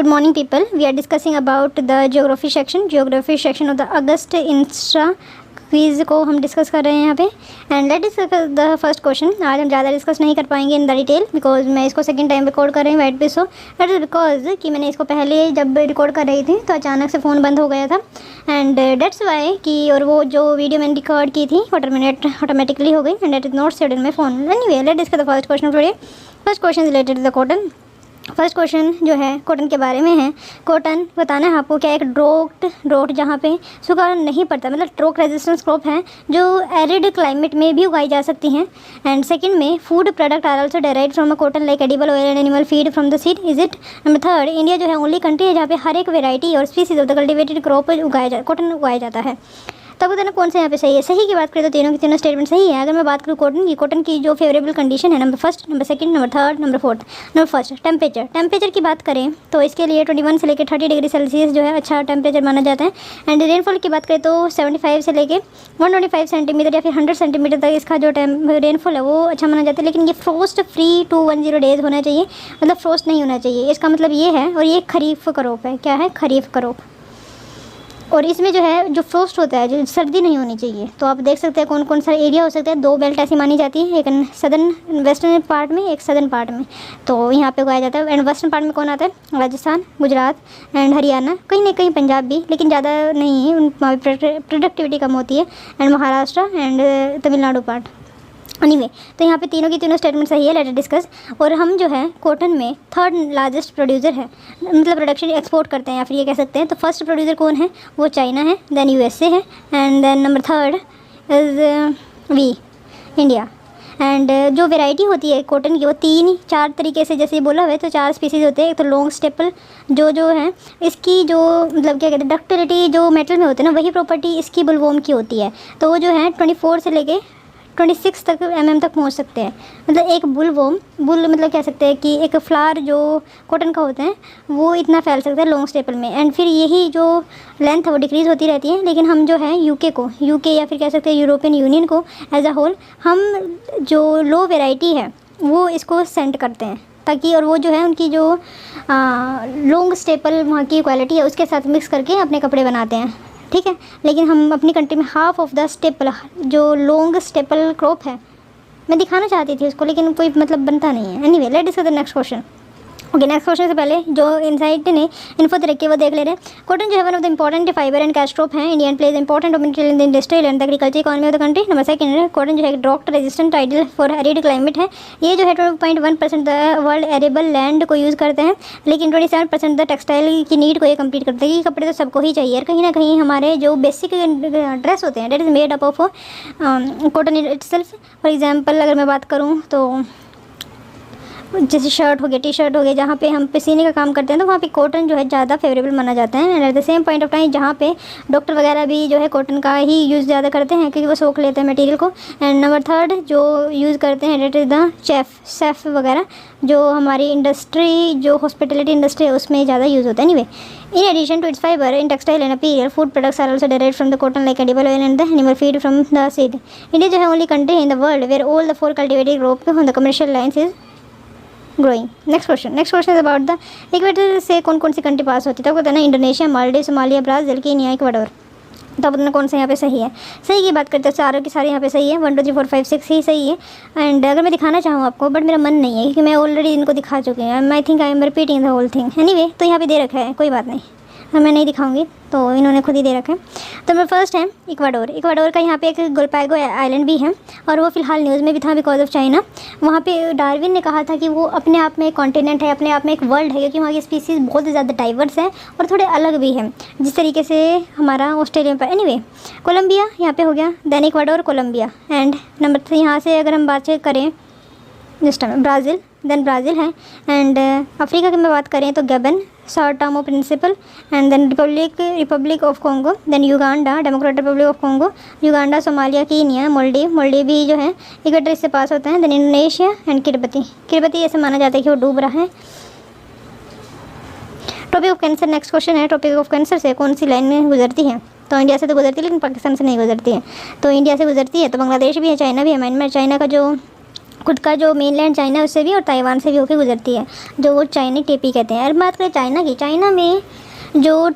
Good morning, people. We are discussing about the geography section of the August Insta quiz को हम discuss कर रहे हैं यहाँ पे. And let discuss the first question. आज हम ज़्यादा डिस्कस नहीं कर पाएंगे इन द डिटेल बिकॉज मैं इसको सेकंड टाइम रिकॉर्ड कर रही हूँ वाइट पे. सो दैट इज़ बिकॉज कि मैंने इसको पहले जब रिकॉर्ड कर रही थी तो अचानक से फ़ोन बंद हो गया था एंड डेट्स वाई कि और वो जो वीडियो मैंने रिकॉर्ड की थी ऑटोमेटिकली हो गई and that is not saved in my phone. Anyway let discuss the first question today. First question related to the cotton. First question जो है कॉटन के बारे में है. कॉटन बताना है आपको क्या एक ड्रोट जहाँ पे सूखा नहीं पड़ता, मतलब ड्रोट रेजिस्टेंस क्रॉप है जो एरिड क्लाइमेट में भी उगाई जा सकती हैं. एंड सेकंड में food product are also derived from a cotton like edible oil and animal feed from the seed. Is it. Number third, India जो है ओनली कंट्री है जहाँ पे हर एक वेराइटी और species of the cultivated crop cotton उगाया जाता है. तब बताना कौन सा यहाँ पे सही है. सही की बात करें तो तीनों की तीनों स्टेटमेंट सही है. अगर मैं बात करूँ कॉटन की जो फेवरेबल कंडीशन है number first, number second, number third, number fourth. Number first temperature की बात करें तो इसके लिए 21 से लेकर 30 डिग्री सेल्सियस जो है अच्छा टेम्परेचर माना जाता है. एंड रेनफॉल की बात करें तो 75 से लेकर 125 सेंटीमीटर या फिर 100 सेंटीमीटर तक इसका जो रेनफॉल है वो अच्छा माना जाता है. लेकिन ये फ्रोस्ट फ्री 210 डेज होना चाहिए, मतलब फ्रोस्ट नहीं होना चाहिए. इसका मतलब ये है. और ये खरीफ क्रॉप है. क्या है? खरीफ क्रॉप. और इसमें जो है जो फ्रोस्ट होता है जो सर्दी नहीं होनी चाहिए. तो आप देख सकते हैं कौन कौन सा एरिया हो सकता है. दो बेल्ट ऐसी मानी जाती है, एक सदर्न वेस्टर्न पार्ट में, एक सदर्न पार्ट में. तो यहाँ पे उगाया जाता है. एंड वेस्टर्न पार्ट में कौन आता है? राजस्थान, गुजरात एंड हरियाणा, कहीं ना कहीं पंजाब भी, लेकिन ज़्यादा नहीं है. उन प्रोडक्टिविटी कम होती है. And Maharashtra and Tamil Nadu part. Anyway तो यहाँ पे तीनों की तीनों स्टेटमेंट सही है. Letter discuss. और हम जो है कॉटन में थर्ड लार्जेस्ट प्रोड्यूसर है, मतलब प्रोडक्शन एक्सपोर्ट करते हैं या फिर ये कह सकते हैं. तो फर्स्ट प्रोड्यूसर कौन है? वो चाइना है, देन यूएसए है and then number third is we India. And जो वैरायटी होती है कॉटन की वो 3-4 तरीके से, जैसे बोला हुआ है तो 4 स्पीसीज़ होते हैं. एक तो लॉन्ग स्टेपल जो है इसकी जो मतलब क्या कहते हैं डक्टिलिटी जो मेटल में होते हैं ना, वही प्रॉपर्टी इसकी बुलवॉर्म की होती है. तो वो जो है 24 से लेके 26 तक mm तक पहुंच सकते हैं. मतलब एक बुल मतलब कह सकते हैं कि एक फ्लावर जो कॉटन का होता है वो इतना फैल सकता है लॉन्ग स्टेपल में. एंड फिर यही जो लेंथ है वो डिक्रीज़ होती रहती है. लेकिन हम जो है यूके या फिर कह सकते हैं यूरोपियन यूनियन को एज अ होल हम जो लो वेराइटी है वो इसको सेंड करते हैं ताकि, और वो जो है उनकी जो लॉन्ग स्टेपल वहाँ की क्वालिटी है उसके साथ मिक्स करके अपने कपड़े बनाते हैं. ठीक है. लेकिन हम अपनी कंट्री में हाफ ऑफ द स्टेपल जो लॉन्ग स्टेपल क्रॉप है मैं दिखाना चाहती थी उसको, लेकिन कोई मतलब बनता नहीं है. Anyway let discuss the next question. Okay, next question से पहले जो इनसाइट ने इन्फो दे रखी है वो देख ले रहे हैं. कॉटन जो है one of the important fibre and cash crop है. Indian plays important material in the industrial and agriculture economy of the country. Number second, cotton जो है drought resistant ideal for arid climate है. ये जो है 12.1% world arable land को use करते हैं, लेकिन 27% द टेक्सटाइल की नीड को ये कंप्लीट करते हैं. ये कपड़े तो सबको ही चाहिए. और कहीं ना कहीं हमारे जो बेसिक ड्रेस होते हैं that is made up of cotton itself. For example अगर मैं बात करूँ तो जैसे शर्ट हो गया, टी शर्ट हो गया, जहाँ पे हम पसीने का काम करते हैं तो वहाँ पे कॉटन जो है ज़्यादा फेवरेबल माना जाता है. And at the same point of time जहाँ पे डॉक्टर वगैरह भी जो है कॉटन का ही यूज़ ज़्यादा करते हैं क्योंकि वो सोख लेते हैं मटेरियल को. एंड नंबर थर्ड जो यूज़ करते हैं डेट इज़ द शेफ़ वगैरह, जो हमारी इंडस्ट्री जो हॉस्पिटलिटी इंडस्ट्री है उसमें ज़्यादा यूज़ होता है. Anyway in addition to its fiber in textile and apparel, food products are also derived from the cotton like edible oil and the animal feed from the seed. India जो है only country in the world where all the 4 cultivated crop on the commercial lines is growing. Next question is about the equator से कौन कौन सी country पास होती है. तो बताना Indonesia, Maldives, Somalia, Brazil, Kenya, Ecuador. तो बताना कौन सा यहाँ पे सही है. सही की बात करते हैं सारे के सारे यहाँ पे सही है. 1 2 3 4 5 6 ही सही है. एंड अगर मैं दिखाना चाहूँ आपको बट मेरा मन नहीं है क्योंकि मैं ऑलरेडी इनको दिखा चुकी हूँ. I think I am repeating the whole thing. Anyway तो यहाँ पे दे रखा है, कोई बात नहीं, मैं नहीं दिखाऊंगी तो इन्होंने खुद ही दे रखा है. तो नंबर फर्स्ट है इक्वाडोर का यहाँ पे एक गोलपागो आइलैंड भी है और वो फिलहाल न्यूज़ में भी था बिकॉज ऑफ चाइना. वहाँ पे डार्विन ने कहा था कि वो अपने आप में एक कॉन्टिनेंट है, अपने आप में एक वर्ल्ड है क्योंकि वहाँ की स्पीसीज़ बहुत ज़्यादा डाइवर्स है और थोड़े अलग भी हैं जिस तरीके से हमारा ऑस्ट्रेलिया पर. एनीवे कोलंबिया यहाँ पे हो गया, then Ecuador, Colombia. And number 3 यहाँ से अगर हम बात करें जिस टाइम ब्राज़ील है. एंड अफ्रीका की मैं बात करें तो Gabon, sao Tome Principe and then Republic of Congo, then Uganda, Democratic Republic of Congo, Uganda, Somalia, Kenya, Maldives भी जो है इक्वेटर से पास होता है. देन इंडोनेशिया एंड किरबती ऐसे माना जाता है कि वो डूब रहा है. Topic of cancer next question है. टॉपिक ऑफ कैंसर से कौन सी लाइन में गुजरती है. तो इंडिया से तो गुजरती है लेकिन पाकिस्तान से नहीं गुजरती है. तो इंडिया से गुजरती है तो बांग्लादेश भी है, चाइना भी है. म्यांमार चाइना का जो खुद का जो मेनलैंड चाइना है उससे भी और ताइवान से भी होकर गुजरती है, जो वो चाइनीक टेपी कहते हैं। और बात करें चाइना की, चाइना में जो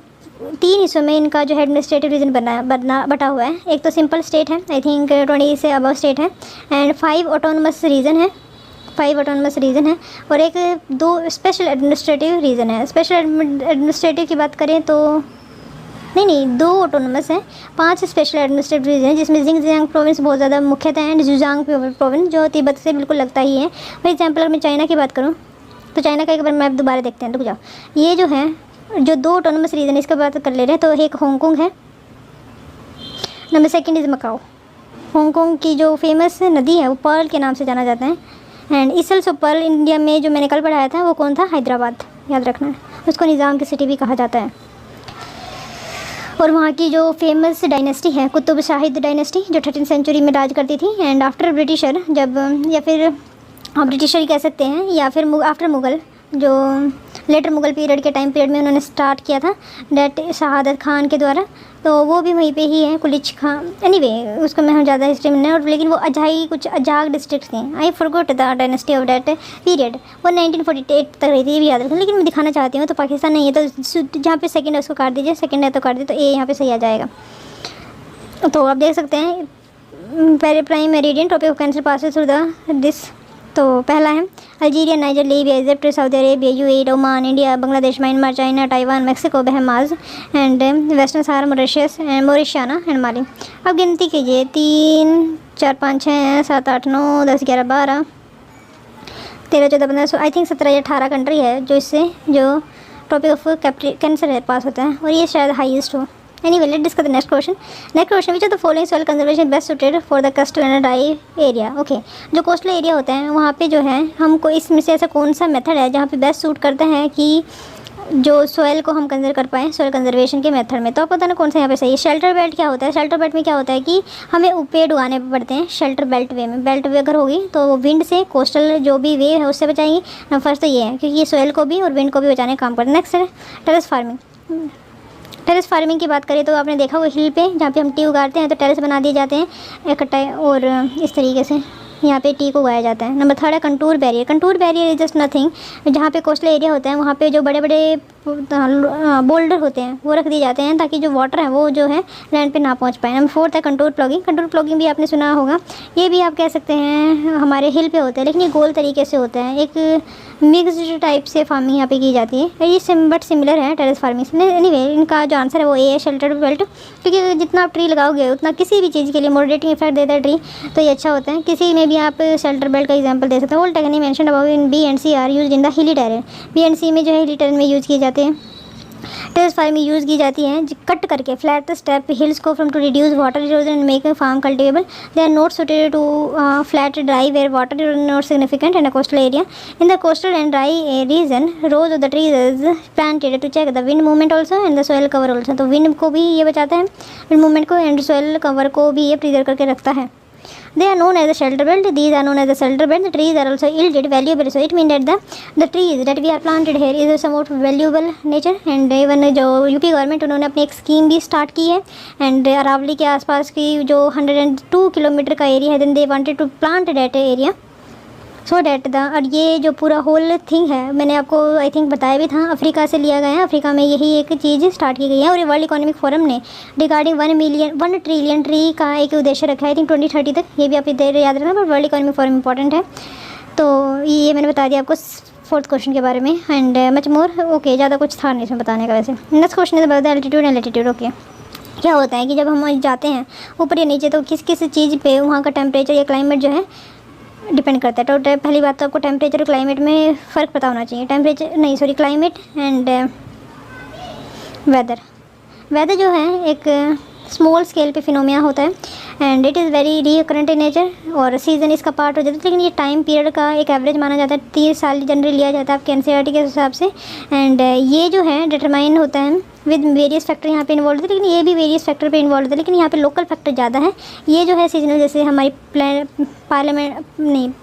3 हिस्सों में इनका जो है एडमिनिस्ट्रेटिव रीजन बटा हुआ है। एक तो सिंपल स्टेट है, आई थिंक 20 से अबव स्टेट है, एंड 5 ऑटोनमस रीजन है, 5 ऑटोनमस रीजन है, और एक 2 स्पेशल एडमिनिस्ट्रेटिव रीजन है। स्पेशल एडमिनिस्ट्रेटिव की बात करें तो नहीं 2 ऑटोनमस हैं, 5 स्पेशल एडमिनिस्ट्रेटिव रीजन है, जिसमें जिंगजियांग प्रोविंस बहुत ज़्यादा मुख्यतः है, एंड जुजांग प्रोविंस जो तिब्बत से बिल्कुल लगता ही है। फॉर एग्जाम्पल अगर मैं चाइना की बात करूँ तो चाइना का एक बार मैप दोबारा देखते हैं, रुक जाओ। ये जो है जो 2 ऑटोनमस रीजन इसका बात कर ले रहे हैं, तो एक हांगकांग है, नंबर 2 इज़ मकाओ। हांगकांग की जो फेमस नदी है वो पर्ल के नाम से जाना जाता है, एंड इस ऑल्सो पर्ल इंडिया में जो मैंने कल पढ़ाया था वो कौन था, हैदराबाद, याद रखना है, उसको निज़ाम की सिटी भी कहा जाता है। और वहाँ की जो फेमस डायनेस्टी है कुतुब शाहिद डायनेस्टी, जो 13th सेंचुरी में राज करती थी, एंड आफ्टर ब्रिटिशर जब, या फिर आप ब्रिटिशर ही कह सकते हैं, या फिर आफ्टर मुग़ल, जो लेटर मुग़ल पीरियड के टाइम पीरियड में उन्होंने स्टार्ट किया था डेट शहादत खान के द्वारा, तो वो भी वहीं पे ही है, कुलिच खान, एनीवे उसको मैं हम ज़्यादा हिस्ट्री में नहीं, और लेकिन वो अजाई कुछ अजाग डिस्ट्रिक्ट थे, I forgot the dynasty of that period, वो 1948 तक रही थी, ये भी याद रखना। लेकिन मैं दिखाना चाहती हूँ, तो पाकिस्तान नहीं है तो जहाँ पे सेकंड है उसको काट दीजिए, सेकंड है तो काट दीजिए, तो ए यहाँ पे सही आ जाएगा। तो आप देख सकते हैं पहले prime meridian tropic of Cancer passes through the this, तो पहला है Algeria, Niger, Libya, Egypt, Saudi Arabia, UAE, Oman, India, Bangladesh, Myanmar, China, Taiwan, Mexico, Bahamas and Western Sahara, Mauritius and Mauritania and Mali. अब गिनती कीजिए, 3 4 5 6 7 8 9 10 11 12 13 14 15 I think 17 या 18 country है जो इससे जो टॉपिक ऑफ कैंसर है पास होता है, और ये शायद हाईएस्ट हो। Anyway, let's discuss the next question. Next question, which of the following soil conservation best suited for the coastal and dry area? Okay, जो कोस्टल एरिया होता है वहाँ पे जो है हमको इसमें से ऐसा कौन सा मेथड है जहाँ पे बेस्ट सूट करते हैं कि जो सॉइल को हम कंजर्व कर पाएँ सॉइल कंजर्वेशन के मेथड में। तो आपको बताना कौन सा यहाँ पे सही है। शेल्टर बेल्ट क्या होता है, शेल्टर बेल्ट में क्या होता है कि हमें पेड़ उगाने पड़ते हैं शेल्टर बेल्ट वे में। बेल्ट वे अगर होगी तो वो विंड से कोस्टल जो भी वेव है उससे बचाएंगी। नंबर फर्स्ट तो ये है क्योंकि ये सॉइल को भी और विंड को भी बचाने का काम करते हैं। नेक्स्ट है टेरेस फार्मिंग। टेरेस फार्मिंग की बात करें तो आपने देखा वो हिल पे जहाँ पे हम टी उगाते हैं तो टेरेस बना दिए जाते हैं इकट्ठा, और इस तरीके से यहाँ पे टी को उगाया जाता है। नंबर 3 है contour barrier. Contour barrier is just nothing, जहाँ पे कोस्टल एरिया होता है वहाँ पे जो बड़े बड़े बोल्डर होते हैं वो रख दिए जाते हैं ताकि जो वाटर है वो जो है लैंड पे ना पहुँच पाए। नंबर 4 है कंटूर प्लॉगिंग। कंटूर प्लॉगिंग भी आपने सुना होगा, ये भी आप कह सकते हैं हमारे हिल पे होता है, लेकिन ये गोल तरीके से होता है, एक मिक्सड टाइप से फार्मिंग यहाँ पे की जाती है। ये बट सिमिलर है टेरेस फार्मिंग से। एनीवे इनका जो आंसर है वो ए है शेल्टर बेल्ट, क्योंकि जितना आप ट्री लगाओगे उतना किसी भी चीज़ के लिए मॉडरेटिंग इफेक्ट देता है ट्री, तो ये अच्छा होता है। किसी में भी आप शेल्टर बेल्ट का एग्जांपल दे सकते हैं। All technique mention about in B and C are use in the hilly terrain. B and C में जो है हिली टेरेन में यूज़ किए जाते हैं। टेरेस फार्मिंग यूज़ की जाती है कट करके फ्लैट स्टेप हिल्स को from to reduce water erosion and make farm cultivable. They are not suited to flat dry where water is not significant in a coastal area. In the coastal and dry region rows of the trees is planted to check the wind movement also and the soil cover also. तो wind को भी ये बचाता है, wind movement को, and soil cover को भी ये प्रिजर्व करके रखता है। They are known as the shelter belt. These are known as the shelter belt. The trees are also yielded valuable. So it means that the trees that we are planted here is somewhat valuable nature. And even जो UP government उन्होंने अपनी एक scheme भी start की है, and Aravalli के आसपास की जो 102 किलोमीटर का एरिया है, then they wanted to plant that area so that the, और ये जो पूरा होल थिंग है मैंने आपको आई थिंक बताया भी था, अफ्रीका से लिया गया है। अफ्रीका में यही एक चीज़ स्टार्ट की गई है, और ये वर्ल्ड इकोनॉमिक फोरम ने रिगार्डिंग 1 ट्रिलियन ट्री का एक उद्देश्य रखा है आई थिंक 2030 तक। ये भी आप इधर याद रखना, but world economic forum important है। तो ये मैंने बता दिया आपको 4th क्वेश्चन के बारे में, एंड मच मोर। ओके, ज़्यादा कुछ था नहीं इसमें बताने का। वैसे next question is about the altitude and latitude. Okay, क्या होता है कि जब हम जाते हैं ऊपर या नीचे तो किस किस चीज़ पे वहाँ का टेम्परेचर या क्लाइमेट जो है डिपेंड करता है। तो पहली बात तो आपको टेम्परेचर और क्लाइमेट में फ़र्क पता होना चाहिए। Climate and weather. वेदर जो है एक स्मॉल स्केल पे फिनोमिना होता है, and it is very recurrent in nature, और सीज़न इसका पार्ट हो जाता है। लेकिन ये टाइम पीरियड का एक एवरेज माना जाता है, 30 साल जनरली लिया जाता है आपके एनसीईआरटी के हिसाब से। एंड ये जो है डिटरमाइन होता है विद वेरियस फैक्टर यहाँ पे इन्वॉल्व होते हैं, लेकिन ये भी वेरियस फैक्टर पे इन्वॉल्व होता है, लेकिन यहाँ पे लोकल फैक्टर ज़्यादा है। ये जो है सीजनल, जैसे हमारी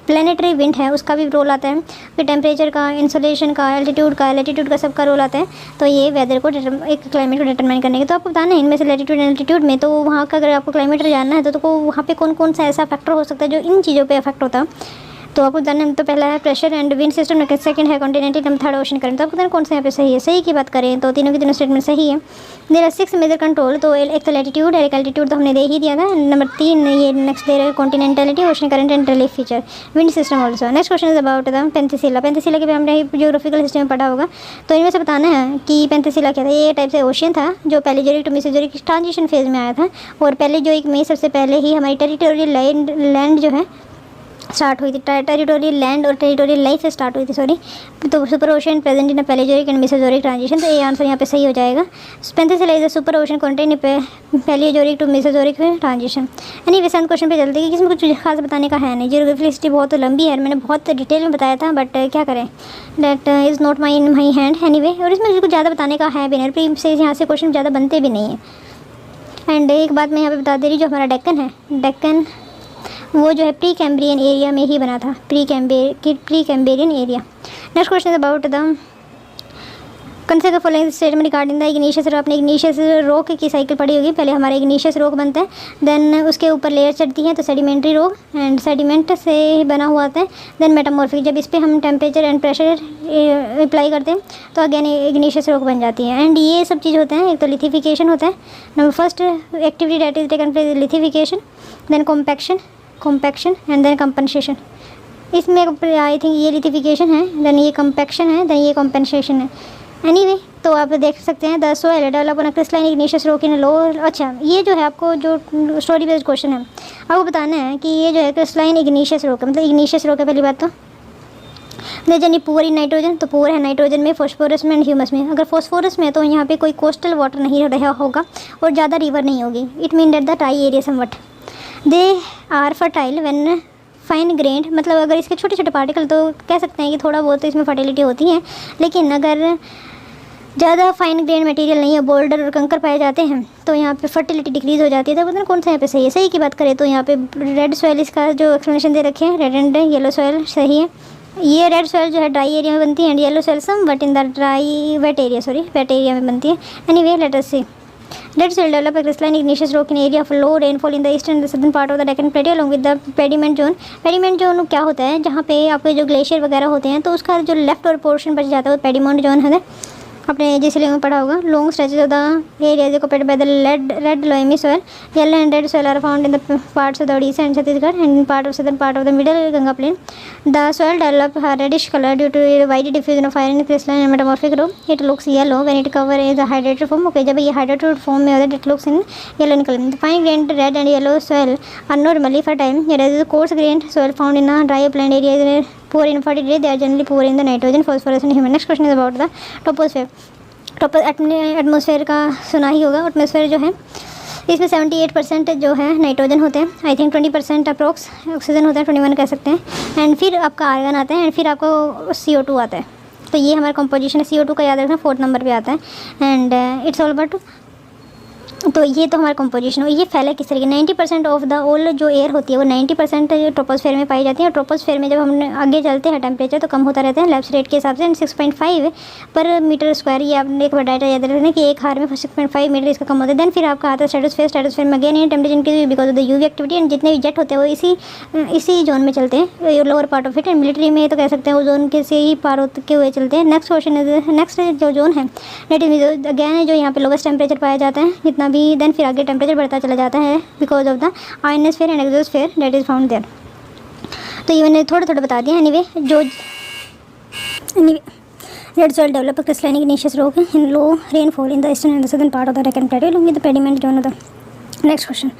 प्लानिटरी विंड है उसका भी रोल आता है, फिर टेम्परेचर का, इंसोलेशन का, एल्टीट्यूड का, लैटिट्यूड का, सबका रोल आता है। तो ये वेदर को एक क्लाइमेट को डिटरमाइन करने के, तो आपको बताना है इनमें से लैटिट्यूड एंड एल्टीट्यूड में, तो वहाँ का अगर आपको क्लाइमेट जानना है तो वहाँ पे कौन कौन सा ऐसा फैक्टर हो सकता है जो इन चीज़ों पे अफेक्ट होता है। तो आपको जानना है, तो पहला है pressure and wind system, second है continental, number third ocean current. तो आपको जानना कौन सा यहाँ पे सही है। सही की बात करें तो तीनों की तीनों स्टेटमेंट सही है। देयर आर 6 मेजर कंट्रोल, तो एक तो लैटिट्यूड है, एक एल्टीट्यूड तो हमने दे ही दिया था। नंबर 3 ये नेक्स्ट दे रहे हैं continentality, ocean current and relief feature, wind system also. Next question is about the peninsula. Peninsula के भी हमने जियोग्राफिकल हिस्ट्री में पढ़ा होगा। तो इनमें से बताना है कि पेनिनसुला क्या था। ये टाइप से ओशियन था जो Palaeozoic to Mesozoic transition phase में आया था, और पैलियोज़ोइक में सबसे पहले ही हमारी टेरिटोरियल लैंड जो है स्टार्ट हुई थी। टेरिटोरियल लैंड और टेरिटोरियल लाइफ से स्टार्ट हुई थी, सॉरी। तो super ocean present in Palaeozoic and Mesozoic transition, तो ये आंसर यहाँ पे सही हो जाएगा। Peninsula is the super ocean contain Palaeozoic to Mesozoic transition. Anyway second question पे चलते हैं कि इसमें कुछ खास बताने का है नहीं। जियोग्राफिकल हिस्ट्री बहुत लंबी है, मैंने बहुत डिटेल में बताया था, बट क्या करें, that is not my in my hand. Anyway, और इसमें कुछ ज़्यादा बताने का है भी नहीं, प्री से यहाँ से क्वेश्चन ज़्यादा बनते भी नहीं है। एंड एक बात मैं यहाँ पे बता दे रही, जो हमारा डेक्कन है, डेक्कन वो जो है प्री कैम्ब्रियन एरिया में ही बना था, pre Cambrian area. Next question about the consider following statement regarding the igneous rock. आपने इग्निशियस रॉक की साइकिल पढ़ी होगी। पहले हमारा इग्निशियस रॉक बनता है, देन उसके ऊपर लेयर चढ़ती है तो सेडिमेंट्री रॉक, एंड सेडिमेंट से बना हुआ आता है। देन मेटामॉर्फिक, जब इस पर हम टेम्परेचर एंड प्रेशर अप्लाई करते हैं तो अगेन इग्निशियस रॉक बन जाती है। एंड ये सब चीज़ होते हैं, एक तो लिथिफिकेशन होता है। Number first activity that is taken place lithification, then compaction and then compensation. इसमें आई थिंक ये लिथिफिकेशन है, देन ये कंपैक्शन है, देन ये कॉम्पनसेशन है। एनीवे, तो आप देख सकते हैं the soil develop on crystalline igneous rock in low. अच्छा, ये जो है आपको जो स्टोरी बेस्ड क्वेश्चन है, आपको बताना है कि ये जो है क्रिस्टलाइन इग्निशियस रॉक है, मतलब इग्निशियस रॉक है। पहली बात तो जनी पुअर इन नाइट्रोजन, तो पुअर है नाइट्रोजन में, फॉस्फोरस में एंड ह्यूमस में। अगर फॉस्फोरस में है तो यहाँ पे कोई कोस्टल वाटर नहीं रहा होगा और ज़्यादा रिवर नहीं होगी। It mean that the dry area somewhat they are fertile when fine grained, मतलब अगर इसके छोटे छोटे पार्टिकल, तो कह सकते हैं कि थोड़ा बहुत तो इसमें फर्टिलिटी होती है, लेकिन अगर ज़्यादा फाइन ग्रेन मटेरियल नहीं है, बोल्डर और कंकर पाए जाते हैं, तो यहाँ पे फर्टिलिटी डिक्रीज़ हो जाती है। तो पता कौन सा यहाँ पे सही है। सही की बात करें तो यहाँ पे रेड सॉइल, इसका जो एक्सप्लेनेशन दे रखे हैं, रेड एंड येलो सॉइल सही है। ये रेड सॉइल जो है ड्राई एरिया में बनती है, and yellow soil some but in the wet area में बनती है। Anyway, let us see. Red soil develop a crystalline igneous rock in area of low rainfall in the eastern and the southern part of the Deccan Plateau along with the pediment zone। pediment zone क्या होता है, जहाँ पे आपके जो glacier वगैरह होते हैं, तो उसका जो लेफ्ट और पोर्शन बच जाता है वो पेडिमेंट जोन है। आपने जिसलिए में पढ़ा होगा। Long stretches of the area is occupied by the red loamy soil। Yellow and red soil are found in the parts of the Odisha and Chhattisgarh and part of southern part of the middle Ganga plain. The soil develop a reddish color due to a wide diffusion of iron crystalline and metamorphic rock। it looks yellow when it cover is a hydrated form। Okay, जब ये hydrated form में होता है it looks in yellow in color। the fine grained red and yellow soil are normally fertile, whereas the coarse grained soil found in a dry upland area is poor in fertility। they are generally poor in the nitrogen, phosphorus and humus। next question is about the troposphere। Atmosphere का सुना ही होगा। Atmosphere जो है इसमें 78% जो है nitrogen होते हैं, आई थिंक 20% अप्रोक्स ऑक्सीजन होता है, 21 कह सकते हैं। एंड फिर आपका आर्गन आता है, एंड फिर आपको CO2 आता है। तो ये हमारा कंपोजिशन है। CO2 का याद रखना 4th नंबर पे आता है। एंड इट्स ऑल अबाउट, तो ये तो हमारा कंपोजिशन हो। ये फैला किस तरीके, 90% ऑफ द ऑल जो एयर होती है वो 90% ट्रोपोस्फेयर में पाई जाती है। और ट्रोपोस्फेयर में जब हम आगे चलते हैं टेम्परेचर तो कम होता रहता है लैप्स रेट के हिसाब से। 6.5 पर मीटर स्क्वायर, ये आपने एक बार डाटा याद रखना कि एक हार में 6.5 मीटर इसका कम होता है। देन फिर आपका आता है स्ट्रेटोस्फेयर। स्ट्रेटोस्फेयर में again temperature increase because of the UV activity, and जितने भी जेट होते हैं वो इसी जोन में चलते हैं, lower part of it. And military में तो कह सकते हैं वो जोन के से ही पार होते हुए चलते हैं। नेक्स्ट क्वेश्चन, नेक्स्ट जो जोन है डेट इज अगेन जो यहाँ पे लोवेस्ट टेम्परेचर पाया जाता है जितना भी, देन फिर आगे टेम्परेचर बढ़ता चला जाता है because of the ionosphere and exosphere that is found there. तो ये मैंने थोड़ा थोड़ा बता दिया। Anyway, red soil develop a crystalline igneous rock in low rainfall in the eastern and the southern part of the Deccan Plateau along with the pediment zone of the। Next question,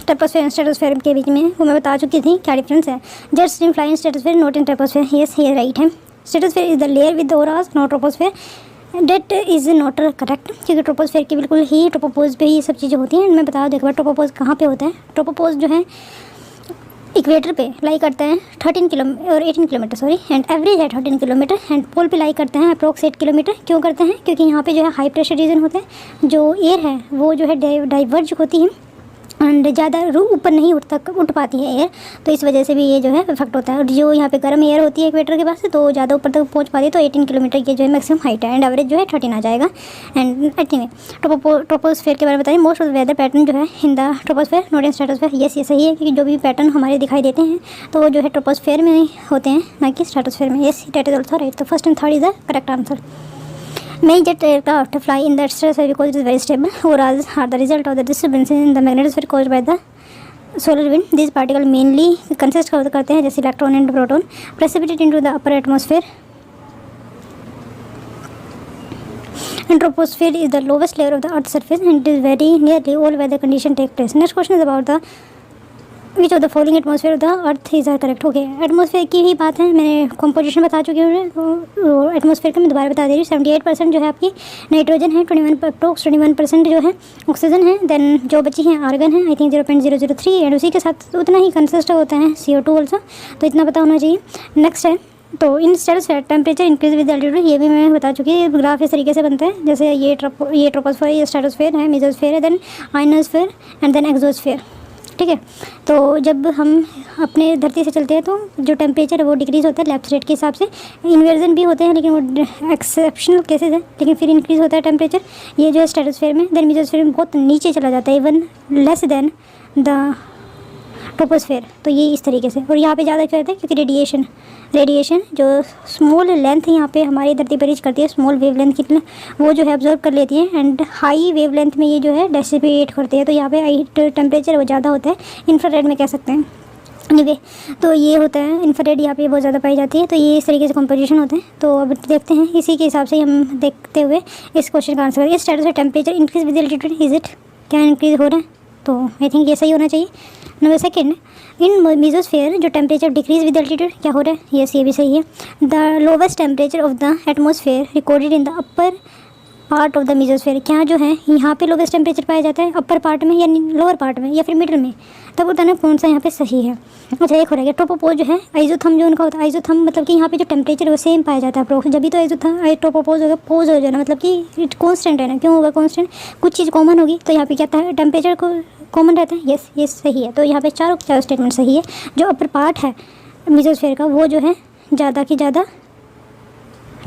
troposphere and stratosphere के बीच में वो मैं बता चुकी थी क्या difference है। Jet stream fly in stratosphere not in troposphere. Yes, ये राइट है। Stratosphere is the layer with auras, not troposphere. Date is not correct, क्योंकि ट्रोपोस्फेयर के बिल्कुल ही ट्रोपोपोज पे ही ये सब चीज़ें होती हैं। मैं बता दूँ एक बार ट्रोपोपोज कहाँ पे होता है। ट्रोपोपोज जो है इक्वेटर पे लाई करते हैं 18 किलोमीटर सॉरी, एंड एवरेज है 13 किलोमीटर। एंड पोल पे लाई करते हैं अप्रोक्स 8 किलोमीटर। क्यों करते हैं, क्योंकि यहाँ पे जो है हाई प्रेशर रीजन होते हैं, जो एयर है वो जो है डाइवर्ज होती है एंड ज़्यादा ऊपर नहीं उठ पाती है एयर, तो इस वजह से भी ये जो है इफेक्ट होता है। और जो यहाँ पे गर्म एयर होती है इक्वेटर के पास तो ज़्यादा ऊपर तक पहुँच पाती है, तो 18 किलोमीटर की जो है मैक्सिमम हाइट है, एंड एवरेज जो है 13 आ जाएगा। एंड 18 ट्रोपोस्फेयर के बारे में बताइए, most of the weather pattern जो है in the troposphere not in stratosphere. ये सही है, क्योंकि जो भी पैटर्न हमारे दिखाई देते हैं तो वो जो है ट्रोपोस्फेयर में होते हैं, ना कि स्ट्रेटोस्फेयर में। Yes, that is also right. तो first and third is the correct answer. Many jet aircraft fly in the stratosphere because it is very stable. Auroras are the result of the disturbance in the magnetosphere caused by the solar wind. These particles mainly consist करते हैं जैसे electron and proton, precipitate into the upper atmosphere. And troposphere is the lowest layer of the Earth's surface, and it is very nearly all weather conditions take place. Next question is about the which of the following atmosphere of the earth is correct. Okay, atmosphere की ही बात है, मैंने composition बता चुकी हूँ। तो atmosphere का मैं दोबारा बता दे रही हूँ। 78% जो है आपकी नाइट्रोजन है, 21% जो है ऑक्सीजन है, देन जो बची हैं आर्गन है आई थिंक 0.003, एंड उसी के साथ उतना ही कंसिस्ट होता है CO2 ऑल्सो, तो इतना पता होना चाहिए। नेक्स्ट है, तो in stratosphere temperature increase with altitude, ये भी मैं बता चुकी है। ग्राफ इस तरीके से बनता है, जैसे ये ट्रोपोस्फेयर, ये स्ट्रेटोस्फेयर है, मेसोस्फेयर है, then ionosphere and then exosphere. ठीक है, तो जब हम अपने धरती से चलते हैं तो जो टेम्परेचर है वो डिक्रीज़ होता है लेफ्ट रेट के हिसाब से। इन्वर्जन भी होते हैं, लेकिन वो एक्सेप्शनल केसेस है, लेकिन फिर इंक्रीज़ होता है टेम्परेचर। ये जो है स्ट्रेटोस्फेयर में, देन मेसोस्फेयर में बहुत नीचे चला जाता है, even less than the troposphere. तो ये इस तरीके से। और यहाँ पे ज़्यादा क्या होता है, क्योंकि रेडिएशन जो स्मॉल लेंथ यहाँ पे हमारी धरती पर रीच करती है, स्मॉल वेव लेंथ की वो जो है ऑब्जर्व कर लेती है, एंड हाई वेव लेंथ में ये जो है डेसिपेट करती है। तो यहाँ पे टेम्परेचर वो ज़्यादा होता है, इंफ्रारेड में कह सकते हैं। एनीवे, तो ये होता है इंफ्रारेड, यहाँ पे बहुत ज़्यादा पाई जाती है। तो ये इस तरीके से कंपोजिशन होते हैं। तो अब देखते हैं, इसी के हिसाब से हम देखते हुए इस क्वेश्चन का आंसर करें। इस status temperature increase with altitude, is it, क्या इंक्रीज हो रहा है? तो आई थिंक ये सही होना चाहिए। नंबर सेकेंड, इन मेसोस्फेयर जो टेम्परेचर डिक्रीज विद एल्टीट्यूड, क्या हो रहा है? यस, ये भी सही है। The lowest temperature of the atmosphere recorded in the upper part of the mesosphere, क्या जो है यहाँ पे लोवेस्ट टेम्परेचर पाया जाता है अपर पार्ट में या लोअर पार्ट में या फिर मिडल में, तब बताना कौन सा यहाँ पे सही है। अच्छा, एक हो रहा है ट्रोपोपोज जो है, आइजोथर्म जो उनका होता है, आइजोथर्म मतलब कि यहाँ पे जो टेम्परेचर है वो सेम पाया जाता है अप्रोक्स, जब भी तो आइजोथर्म ट्रोपोपोज होगा, पोज हो जाना मतलब कि कॉन्स्टेंट है ना। क्यों होगा कॉन्स्टेंट? कुछ चीज़ कॉमन होगी, तो यहाँ पे क्या था, टेम्परेचर को कॉमन रहता है। यस, ये सही है। तो यहाँ पे चारों स्टेटमेंट सही है। जो अपर पार्ट है मेसोस्फेयर का वो जो है ज़्यादा की ज़्यादा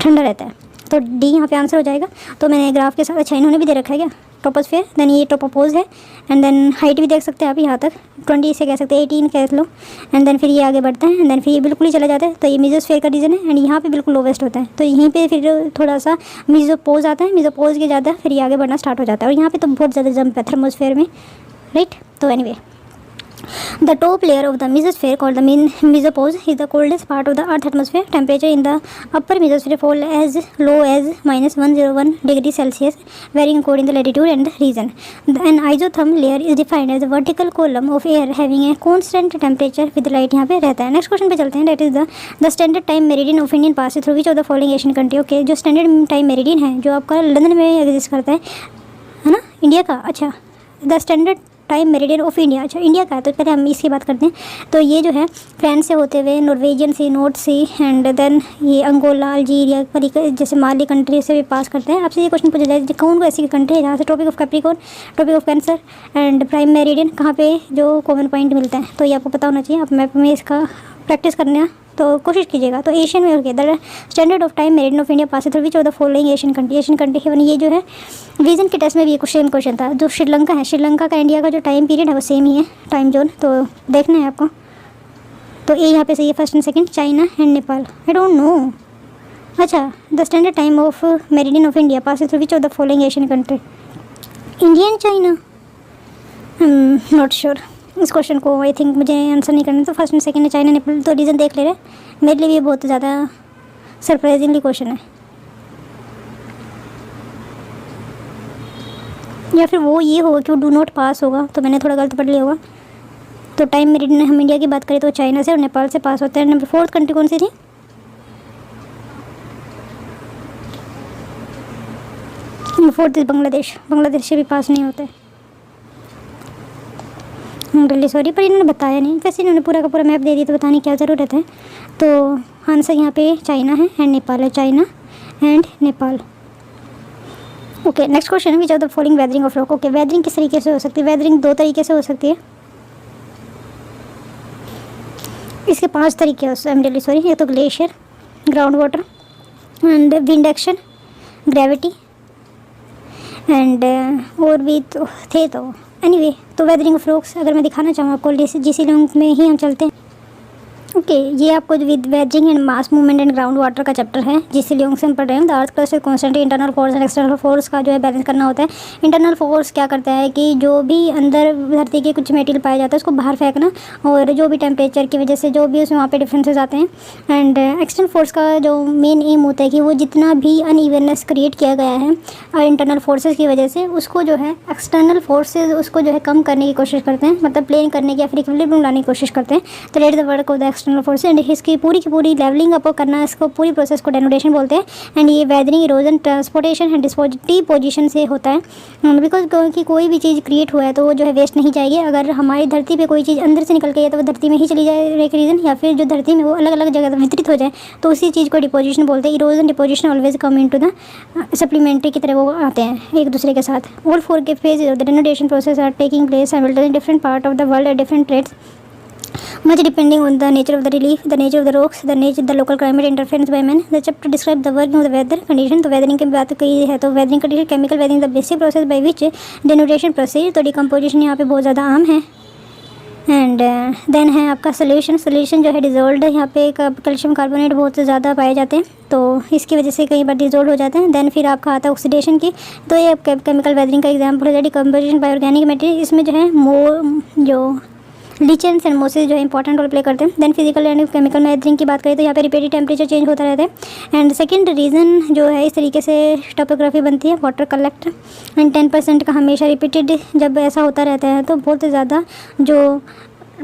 ठंडा रहता है, तो डी यहाँ पे आंसर हो जाएगा। तो मैंने ग्राफ के साथ, अच्छा इन्होंने भी दे रखा है क्या, ट्रोपोस्फेयर, देन ये ट्रोपोपोज है, एंड देन हाइट भी देख सकते हैं आप यहाँ तक 20 से कह सकते हैं 18 कह लो, एंड देन फिर ये आगे बढ़ता है, एंड देन फिर ये बिल्कुल ही चला जाता है। तो ये मेसोस्फेयर का रीजन है, एंड यहाँ पे बिल्कुल लोवेस्ट होता है। तो यहीं पे फिर थोड़ा सा मेसोपोज आता है, मेसोपोज के ज़्यादा फिर ये आगे बढ़ना स्टार्ट हो जाता है, और यहाँ पे तो बहुत ज़्यादा जंप है थर्मोस्फेयर में, राइट। तो anyway, the top layer of the mesosphere called the mesopause is the coldest part of the earth atmosphere. Temperature in the upper mesosphere fall as low as -101 degrees Celsius, varying according to the latitude and the region. An isotherm layer is defined as a vertical column of air having a constant temperature with light यहाँ पे रहता है। Next question पे चलते हैं, that is the standard time meridian of Indian passes through which of the following Asian country? Okay, जो standard time meridian है जो आपका लंदन में एग्जिस्ट करता है ना, इंडिया का। अच्छा, the standard time meridian of India, अच्छा इंडिया का है, तो पहले हम इसकी बात करते हैं। तो ये जो है फ्रांस से होते हुए Norwegian sea, north sea, and then ये अंगोला, अल्जीरिया, जैसे माली कंट्री से भी पास करते हैं। आपसे ये क्वेश्चन पूछा जाए कौन को ऐसी कंट्री है जहाँ से tropic of Capricorn, tropic of Cancer and prime meridian कहाँ पे जो कॉमन पॉइंट मिलता है, तो ये आपको पता होना चाहिए। आप मैप में इसका प्रैक्टिस करना तो कोशिश कीजिएगा। तो एशियन में हो गया, standard of time meridian of India pass through which of the following Asian country. ये जो है विजन के टेस्ट में भी सेम क्वेश्चन था। जो श्रीलंका है, श्रीलंका का इंडिया का जो टाइम पीरियड है वो सेम ही है, टाइम जोन, तो देखना है आपको। तो ये यहाँ पे सही है, first and second, China and Nepal. I don't know. अच्छा, the standard time of meridian of India pass through which of the following Asian country? India and China, not sure. इस क्वेश्चन को आई थिंक मुझे answer नहीं करना, तो first and second है China Nepal, तो reason देख ले रहे। मेरे लिए भी ये बहुत ज़्यादा सरप्राइजिंगली क्वेश्चन है, या फिर वो ये होगा कि वो डू नॉट पास होगा, तो मैंने थोड़ा गलत पढ़ लिया होगा। तो टाइम मेरिडियन हम इंडिया की बात करें तो चाइना से और नेपाल से पास होता है। नंबर 4 कंट्री कौन सी थी? फोर्थ इज बांग्लादेश, बांग्लादेश से भी पास नहीं होता है। रियली सॉरी, पर इन्होंने बताया नहीं, वैसे इन्होंने पूरा का पूरा मैप दे दिया तो बताने की क्या ज़रूरत है। तो आंसर यहाँ पे चाइना है एंड नेपाल है, China and Nepal. Okay, next question, which of the following weathering of rock. Okay, weathering किस तरीके से हो सकती है? वेदरिंग दो तरीके से हो सकती है, इसके 5 तरीके हो सकते हैं, आई एम रियली सॉरी। एक तो glacier, ground water and wind action, gravity and और भी तो थे। तो एनीवे, तो वेदरिंग ऑफ रॉक्स अगर मैं दिखाना चाहूँ आपको, जीसी लियोंग में ही हम चलते हैं। ओके, ये आपको with waging and mass movement and ground water का चैप्टर है, जीसी लियोंग से हम पढ़ रहे हैं। The earth crust constant internal force and external force का जो है बैलेंस करना होता है। इंटरनल फोर्स क्या करता है कि जो भी अंदर धरती के कुछ मटेरियल पाया जाता है उसको बाहर फेंकना, और जो भी टेम्परेचर की वजह से जो भी उसमें वहाँ पे डिफरेंसेस आते हैं। एंड एक्सटर्नल फोर्स का जो मेन एम होता है कि वो जितना भी अनइवननेस क्रिएट किया गया है इंटरनल फोर्सेज की वजह से, उसको जो है एक्सटर्नल फोर्सेज उसको जो है कम करने की कोशिश करते हैं, मतलब प्लेन करने की या फिर इक्विलिब्रियम लाने की कोशिश करते हैं। तो that is the work of the external forces and इसकी पूरी की पूरी लेवलिंग अप करना, इसको पूरी प्रोसेस को डेनोटेशन बोलते हैं। एंड ये weathering, erosion, transportation and dispositive position से होता है, बिकॉज क्योंकि कोई भी चीज़ क्रिएट हुआ है तो वो जो है वेस्ट नहीं जाएगी। अगर हमारी धरती पे कोई चीज़ अंदर से निकल गई है तो वो धरती में ही चली जाए, एक रीज़न, या फिर जो धरती में वो अलग अलग जगह वितरित हो जाए तो उसी चीज़ को डिपोजिशन बोलते हैं। Erosion, deposition always come into the supplementary की तरह वो आते हैं एक दूसरे के साथ। ऑल 4 के phase of the denudation process are taking place simultaneously in different part of the world at different rates, much depending on the nature of the relief, the nature of the rocks, the local climate interference by man. The chapter describe the working of the weather condition। तो weathering की बात की है तो weathering condition, chemical weathering the basic process by which denudation proceed. तो decomposition यहाँ पे बहुत ज़्यादा आम है। एंड देन है आपका सोल्यूशन, सोल्यूशन जो है डिजोल्व, यहाँ पे कैल्शियम कार्बोनेट बहुत ज़्यादा पाए जाते हैं तो इसकी वजह से कई बार डिजोल्व हो जाते हैं। देन फिर आपका आता है ऑक्सीडेशन की, तो ये केमिकल वेदरिंग का एग्जाम्पल है। डिकम्पोजिशन बाय ऑर्गेनिक मटेरियल, इसमें जो है जो लीचेंस एंड मोसेस जो है इंपॉर्टेंट रोल प्ले करते हैं। Then physical and chemical weathering की बात करें तो यहाँ पे रिपीटेड टेम्परेचर चेंज होता रहता है। एंड सेकंड रीज़न जो है इस तरीके से टोपोग्राफी बनती है, वाटर कलेक्ट एंड 10% का हमेशा रिपीटेड जब ऐसा होता रहता है तो बहुत ज़्यादा जो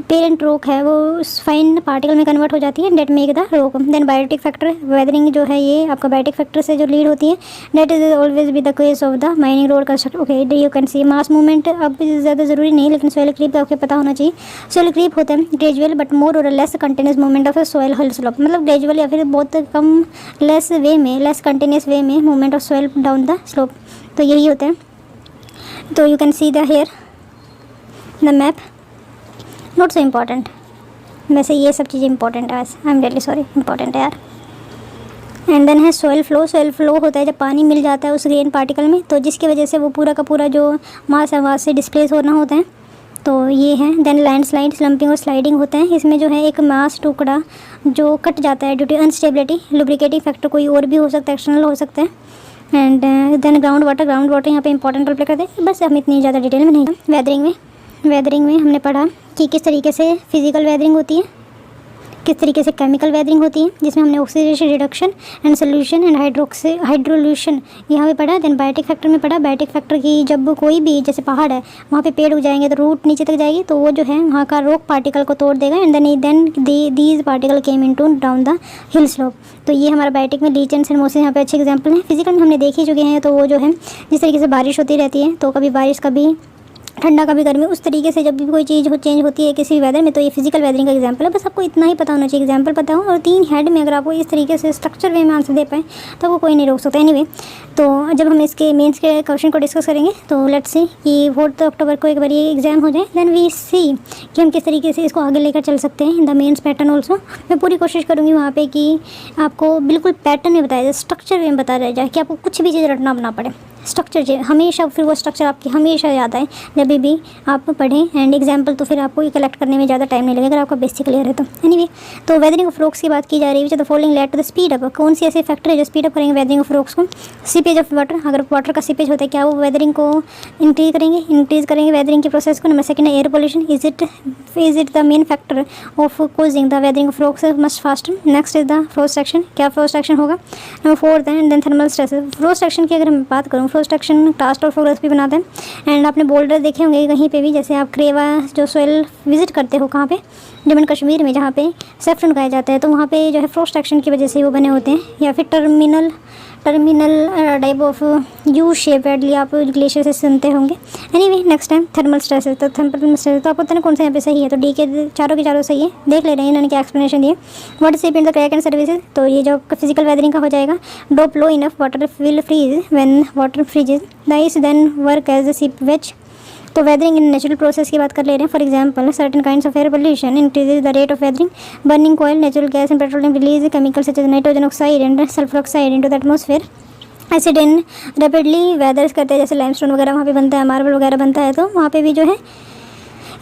पेरेंट रॉक है वो फाइन पार्टिकल में कन्वर्ट हो जाती है, that make the rock. Then biotic factor, weathering जो है ये आपका बायोटिक फैक्टर से जो लीड होती है, that is always be the case of the mining road construct. Okay, you can see mass movement अब ज़्यादा ज़रूरी नहीं, लेकिन सॉइल क्रीप आपको पता होना चाहिए। सॉइल क्रीप होता है ग्रेजुअल बट मोर और less continuous movement of soil hill slope, मतलब ग्रेजुअल या फिर बहुत कम लेस वे में, लेस कंटिन्यूस वे में movement of soil down the slope, तो यही होता है। तो you can see the here the map, not so important, वैसे ये सब चीज़ें इंपॉर्टेंट है, I am really sorry, important है यार। एंड देन है सॉइल फ्लो, सॉइल फ्लो होता है जब पानी मिल जाता है उस ग्रेन पार्टिकल में, तो जिसकी वजह से वो पूरा का पूरा जो मास है वहाँ से डिस्प्लेस होना होता है, तो ये है। देन लैंडस्लाइड, स्लम्पिंग और स्लाइडिंग होते हैं, इसमें जो है एक मास टुकड़ा जो कट जाता है due to instability, lubricating factor कोई और भी हो सकता है, एक्सटर्नल हो सकता है। एंड देन ग्राउंड वाटर, यहाँ पे इंपॉर्टेंट रोल प्ले करते हैं, बस हम इतनी ज़्यादा डिटेल में नहीं। वेदरिंग में हमने पढ़ा कि किस तरीके से फिजिकल वेदरिंग होती है, किस तरीके से केमिकल वेदरिंग होती है, जिसमें हमने oxidation, reduction and solution and hydrolysis यहाँ पे पढ़ा। देन बायोटिक फैक्टर में पढ़ा, बायोटिक फैक्टर की जब कोई भी जैसे पहाड़ है वहाँ पे पेड़ उग जाएंगे तो रूट नीचे तक जाएगी तो वो जो है वहाँ का रॉक पार्टिकल को तोड़ देगा, and then these particle came into down the hill slope. तो ये हमारा बायोटिक में लीचेंस एंड मोसेस यहाँ पे अच्छे एग्जाम्पल हैं। फिजिकल में हमने देख ही चुके हैं, तो वो जो है जिस तरीके से बारिश होती रहती है, तो कभी बारिश कभी ठंडा कभी गर्मी, उस तरीके से जब भी कोई चीज़ चेंज होती है किसी वेदर में, तो ये फिजिकल वेदरिंग का एग्जांपल है। बस आपको इतना ही पता होना चाहिए, एग्जांपल पता हो, और 3 हेड में अगर आपको इस तरीके से स्ट्रक्चर वे में आंसर दे पाए तो वो कोई नहीं रोक सकता। एनीवे, तो जब हम इसके मेंस के क्वेश्चन को डिस्कस करेंगे तो लेट्स सी कि 4 अक्टूबर को एक बार ये एग्जाम हो जाए, देन वी सी कि हम किस तरीके से इसको आगे लेकर चल सकते हैं in the mains pattern also. मैं पूरी कोशिश करूँगी वहाँ पर कि आपको बिल्कुल पैटर्न में बताया जाए, स्ट्रक्चर में बताया जाए, कि आपको कुछ भी चीज़ रटना ना पड़े, स्ट्रक्चर चाहिए हमेशा, फिर वो स्ट्रक्चर आपकी हमेशा याद आए जब भी आप पढ़ें। एंड एग्जाम्पल तो फिर आपको ये कलेक्ट करने में ज़्यादा टाइम नहीं लगेगा अगर आपका बेसिक क्लियर है तो। एनीवे, तो वेदरिंग ऑफ रॉक्स की बात की जा रही है, तो following led to the speed up, कौन सी ऐसे फैक्टर है जो स्पीड अप करेंगे वेदरिंग ऑफ रॉक्स को? सीपेज ऑफ वाटर, अगर वाटर का सीपेज होता है क्या वो वेदरिंग को इंक्रीज करेंगे वेदरिंग की प्रोसेस को। नंबर 2 है air pollution, is it the main factor of causing the weathering of rocks much faster. Next is the frost action, क्या फ्रोस्ट एक्शन होगा? नंबर 4 है then thermal stress. Frost action की अगर मैं बात करूँ, फ्रोस्ट एक्शन कास्ट और फ्लोरस भी बनाते हैं। एंड आपने बोल्डर देखे होंगे कहीं पे भी, जैसे आप क्रेवा जो सोयल विजिट करते हो कहाँ पे, जम्मू कश्मीर में, जहाँ पे सेफ्रन उगाया जाता है, तो वहाँ पे जो है फ्रोस्ट एक्शन की वजह से वो बने होते हैं। या फिर terminal type of U shape एडली आप ग्लेशियर से सुनते होंगे। Anyway next time thermal stress है, तो थर्मल स्ट्रेस तो आपको पता है कौन सा यहाँ पे सही है, तो डी के चारों सही है। देख ले रहे हैं इन्होंने क्या एक्सप्लेनेशन दिए। What shape in the crack and services, तो ये जो फिजिकल वेदरिंग का हो जाएगा। Drop low enough water will freeze when water freezes the ice then work as a seep wedge. तो वेदरिंग इन नेचुरल प्रोसेस की बात कर ले रहे हैं। For example certain kinds of air pollution increases the rate of weathering. Burning coal natural gas and petroleum release chemical such as nitrogen oxide and sulphur oxide into the atmosphere. Acid in rapidly weathers करते हैं, जैसे limestone वगैरह वहाँ पे बनता है, marble वगैरह बनता है, तो वहाँ पे भी जो है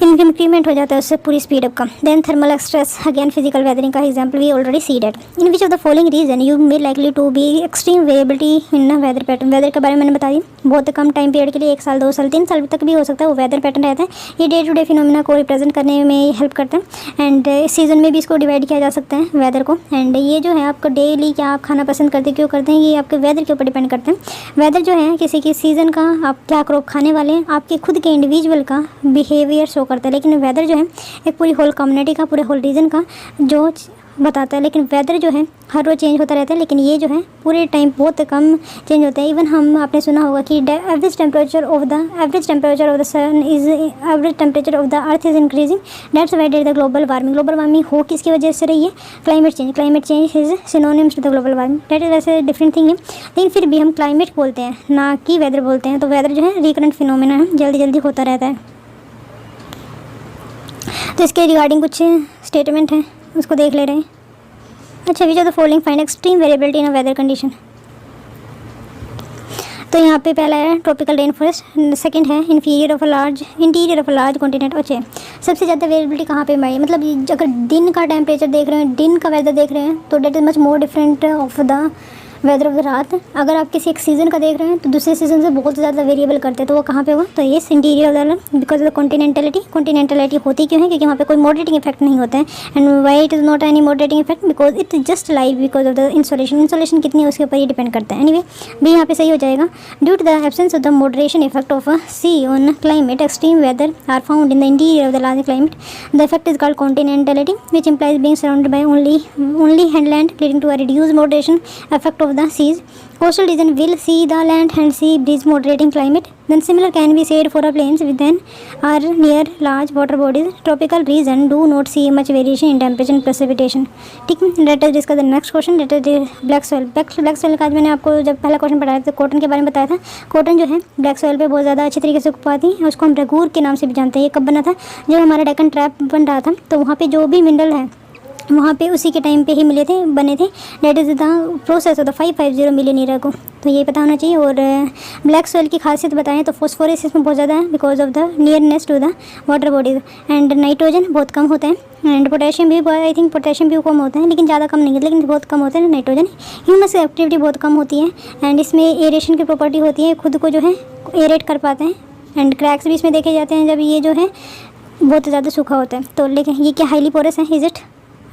इंक्रीमेंट हो जाता है उससे पूरी स्पीड अप का। Then thermal stress again physical weathering का example we already see that. In which of the following region you may likely to be extreme variability in weather pattern. Weather के बारे में मैंने बता दी, बहुत कम टाइम पीरियड के लिए 1 साल 2 साल 3 साल तक भी हो सकता है वो वेदर पैटर्न रहता है। ये डे टू डे फिनोमिना को रिप्रेजेंट करने में हेल्प करता है एंड सीजन में भी इसको डिवाइड किया जा सकता है वेदर को। एंड ये जो है आपको डेली क्या आप खाना पसंद करते क्यों करते हैं, ये आपके वेदर के ऊपर डिपेंड करते हैं। वेदर जो है किसी की सीज़न का, आप क्या क्रॉप खाने वाले हैं, आपके खुद के इंडिविजुअल का बिहेवियर शो करता है। लेकिन वेदर जो है एक पूरी होल कम्युनिटी का, पूरे होल रीजन का जो बताता है। लेकिन वेदर जो है हर रोज़ चेंज होता रहता है, लेकिन ये जो है पूरे टाइम बहुत कम चेंज होता है। इवन हम आपने सुना होगा कि average temperature of the sun is average temperature of the earth is increasing, that's why there is the global warming हो किसकी वजह से रही है, climate change is synonyms to the global warming. That is वैसे डिफरेंट थिंग है, लेकिन फिर भी हम क्लाइमेट बोलते हैं ना कि वेदर बोलते हैं। तो वेदर जो है रिकरेंट फिनोमिना है, जल्दी होता रहता है। तो इसके रिगार्डिंग कुछ स्टेटमेंट हैं, उसको देख ले रहे हैं। अच्छा, which of the following find extreme variability in a weather condition. तो यहाँ पे पहला है ट्रॉपिकल रेन फॉरेस्ट, सेकेंड है interior of a large continent. अच्छा, सबसे ज़्यादा वेरिएबिलिटी कहाँ पे है, मतलब अगर दिन का टेम्परेचर देख रहे हैं, दिन का वेदर देख रहे हैं, तो that is much more different of the weather of the रात। अगर आप किसी एक सीज़न का देख रहे हैं तो दूसरे सीज़न से बहुत ज़्यादा वेरिएबल करते हैं, तो वो कहाँ पे हुआ, तो ये interior of the because of the continentality होती क्यों है, क्योंकि वहाँ पे कोई मॉडरेटिंग इफेक्ट नहीं होता है। And why it is not any moderating effect, because it just live because of the insolation कितनी है उसके ऊपर ही डिपेंड करता है। एनीवे भी यहाँ पे सही हो जाएगा। Due to the absence of the moderation effect of sea on climate, extreme weather are found in the interior of the large climate. The effect is called continentality which implies being surrounded by only headland, leading to a reduced moderation effect of the seas. Coastal region will see the land and sea breeze moderating climate. Then similar can be said for a plains within or near large water bodies. Tropical region do not see much variation in temperature and precipitation. ठीक है, let us discuss the next question, let us black soil. Black soil का आज मैंने आपको जब पहला question पढ़ाया था कॉटन के बारे में बताया था। कॉटन जो है ब्लैक सॉइल पे बहुत ज़्यादा अच्छी तरीके से उग पाती है, उसको हम रगूर के नाम से भी जानते हैं। ये कब बना था, जब हमारा डेक्कन ट्रैप बन रहा था, तो वहाँ पे जो भी मिनरल है वहाँ पे उसी के टाइम पे ही बने थे। That is the process of the 550 million year को, तो ये पता होना चाहिए। और ब्लैक सॉइल की खासियत बताएं तो फॉस्फोरस इसमें बहुत ज़्यादा है because of the nearness to the water bodies. And nitrogen बहुत कम होता है, एंड पोटेशियम भी आई थिंक पोटेशियम भी कम होता है, लेकिन ज़्यादा कम नहीं है, लेकिन बहुत कम होता है नाइट्रोजन। ह्यूमस एक्टिविटी बहुत कम होती है, एंड इसमें एरेशन की प्रॉपर्टी होती है, खुद को जो है एरेट कर पाते हैं। एंड क्रैक्स भी इसमें देखे जाते हैं जब ये जो है बहुत ज़्यादा सूखा होता है। तो लेकिन ये क्या हाईली पोरस है, इज इट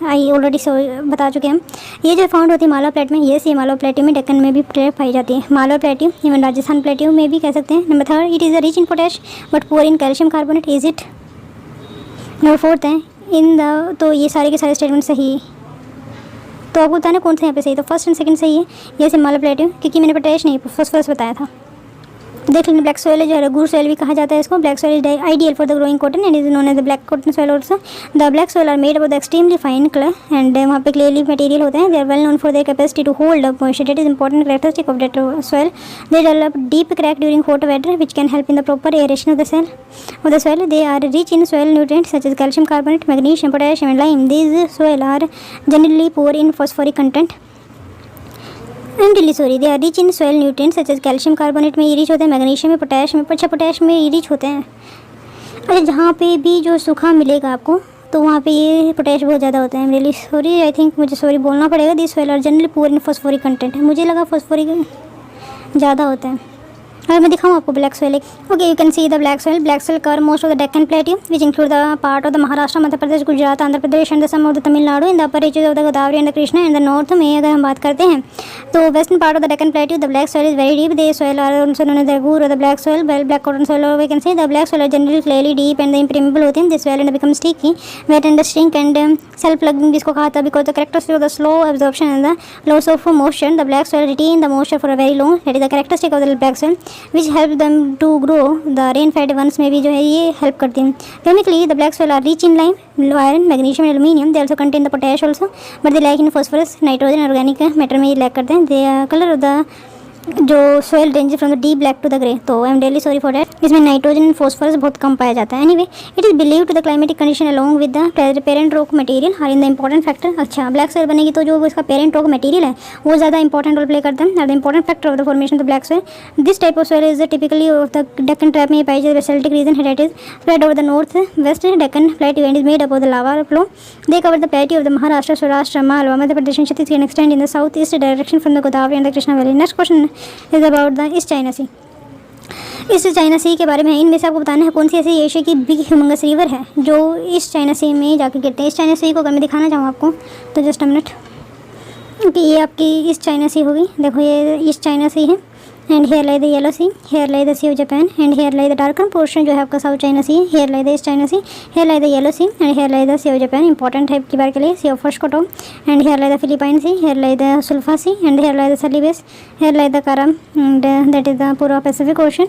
आई ऑलरेडी बता चुके हैं हम। ये जो फाउंड होती है मालवा प्लेट में, ये मालवा प्लेट्यू में, डेक्कन में भी पाई जाती है Malwa plateau, even Rajasthan plateau में भी कह सकते हैं। Number third, it is rich in potash but poor in calcium carbonate, is it. Number fourth है इन द, तो ये सारे के सारे स्टेटमेंट सही है। तो आपको बताना कौन सा यहाँ पे सही, तो फर्स्ट एंड सेकंड सही है। ये मालवा प्लेट्यू, क्योंकि मैंने पोटैश नहीं फॉस्फोरस बताया था। देख लेंगे ब्लैक सॉइल है जो रगूर सॉइल भी कहा जाता है इसको। Black soil is ideal for the growing cotton and is known as the black cotton soil also. The black soil are made up of the extremely fine clay and वहाँ पे clayey material होते हैं। They are well known for their capacity to hold up moisture, that is important characteristic of that soil. They develop deep crack during hot weather which can help in the proper aeration of the soil. They are rich in soil nutrients such as calcium carbonate, magnesium, potassium and lime. These soil are generally poor in phosphoric content. they are rich in soil nutrients such as calcium carbonate में rich होते हैं, magnesium में, potash में, अच्छा potash में rich होते हैं। अच्छा, जहाँ पे भी जो सूखा मिलेगा आपको तो वहाँ पे ये पोटैश बहुत ज़्यादा होता है। रियली सॉरी, आई थिंक मुझे सॉरी बोलना पड़ेगा। This soil are generally poor in phosphoric content, मुझे लगा फॉस्फोरिक ज़्यादा होता है। अगर मैं दिखाऊँ आपको black soil, okay you can see the black soil cover most of the Deccan plateau which include the part of the Maharashtra, Madhya Pradesh, Gujarat, Andhra Pradesh and the some of the Tamil Nadu in the upper reaches of the Godavari and the Krishna and the north में अगर हम बात करते हैं तो western part of the Deccan plateau the black soil is very deep, they soil are also known as the regur or the black soil, well black cotton soil or we can say the black soil are generally clearly deep and the impermeable होते हैं, this well and become sticky wet and shrink and self ploughing जिसको कहा था because the characteristic of the slow absorption and the loss of motion, the black soil retain the moisture for a very long, that is the characteristic of the black soil which help them to grow, the rain fed ones में भी जो है ये help करती हैं। Chemically the black soil are rich in lime, iron, magnesium, aluminium, they also contain the potash also but they lack in phosphorus, nitrogen, organic matter में ये lack करते हैं। दे कलर ऑफ द जो soil range from the deep black to the grey, तो I am really sorry for that, इसमें nitrogen and phosphorus बहुत कम पाया जाता है। Anyway it is believe to the climatic condition along with the parent rock material are in the important factor. अच्छा black soil बनेगी तो जो इसका पेरेंट रॉक मटेरियल है वो ज़्यादा इंपॉर्टेंट रोल प्ले करता है, the important factor of the formation of the black soil. This type of soil is typically of the Deccan trap में पाई जाती है, basaltic region that is spread over the north west Deccan plateau and is made up of the lava flow, they cover the plateau of the Maharashtra, Saurashtra, Malwa, Madhya Pradesh and Chhattisgarh and extend in the south east direction from the Godavari and the Krishna valley. Next question is about the East China Sea. East China Sea के बारे में इनमें से आपको बताना है कौन सी ऐसी एशिया की बिग ह्यूमंगस रिवर है जो ईस्ट चाइना सी में जाकर गिरते हैं। ईस्ट चाइना सी को अगर मैं दिखाना चाहूँ आपको तो जस्ट अ मिनट, क्योंकि ये आपकी ईस्ट चाइना सी होगी, देखो ये ईस्ट चाइना सी है and here lie the Yellow Sea, here lie the Sea of Japan and here lie the darker portion जो है आपका South China Sea, here lie the East China Sea, here lie the Yellow Sea and here lie the Sea of Japan, important है की बार के लिए, Sea of फर्स्टकोटो and here lie the Philippine Sea, here lie the Sulu Sea and here lie the सलीबेस, hair lie the करम and that is the पूरा Pacific ocean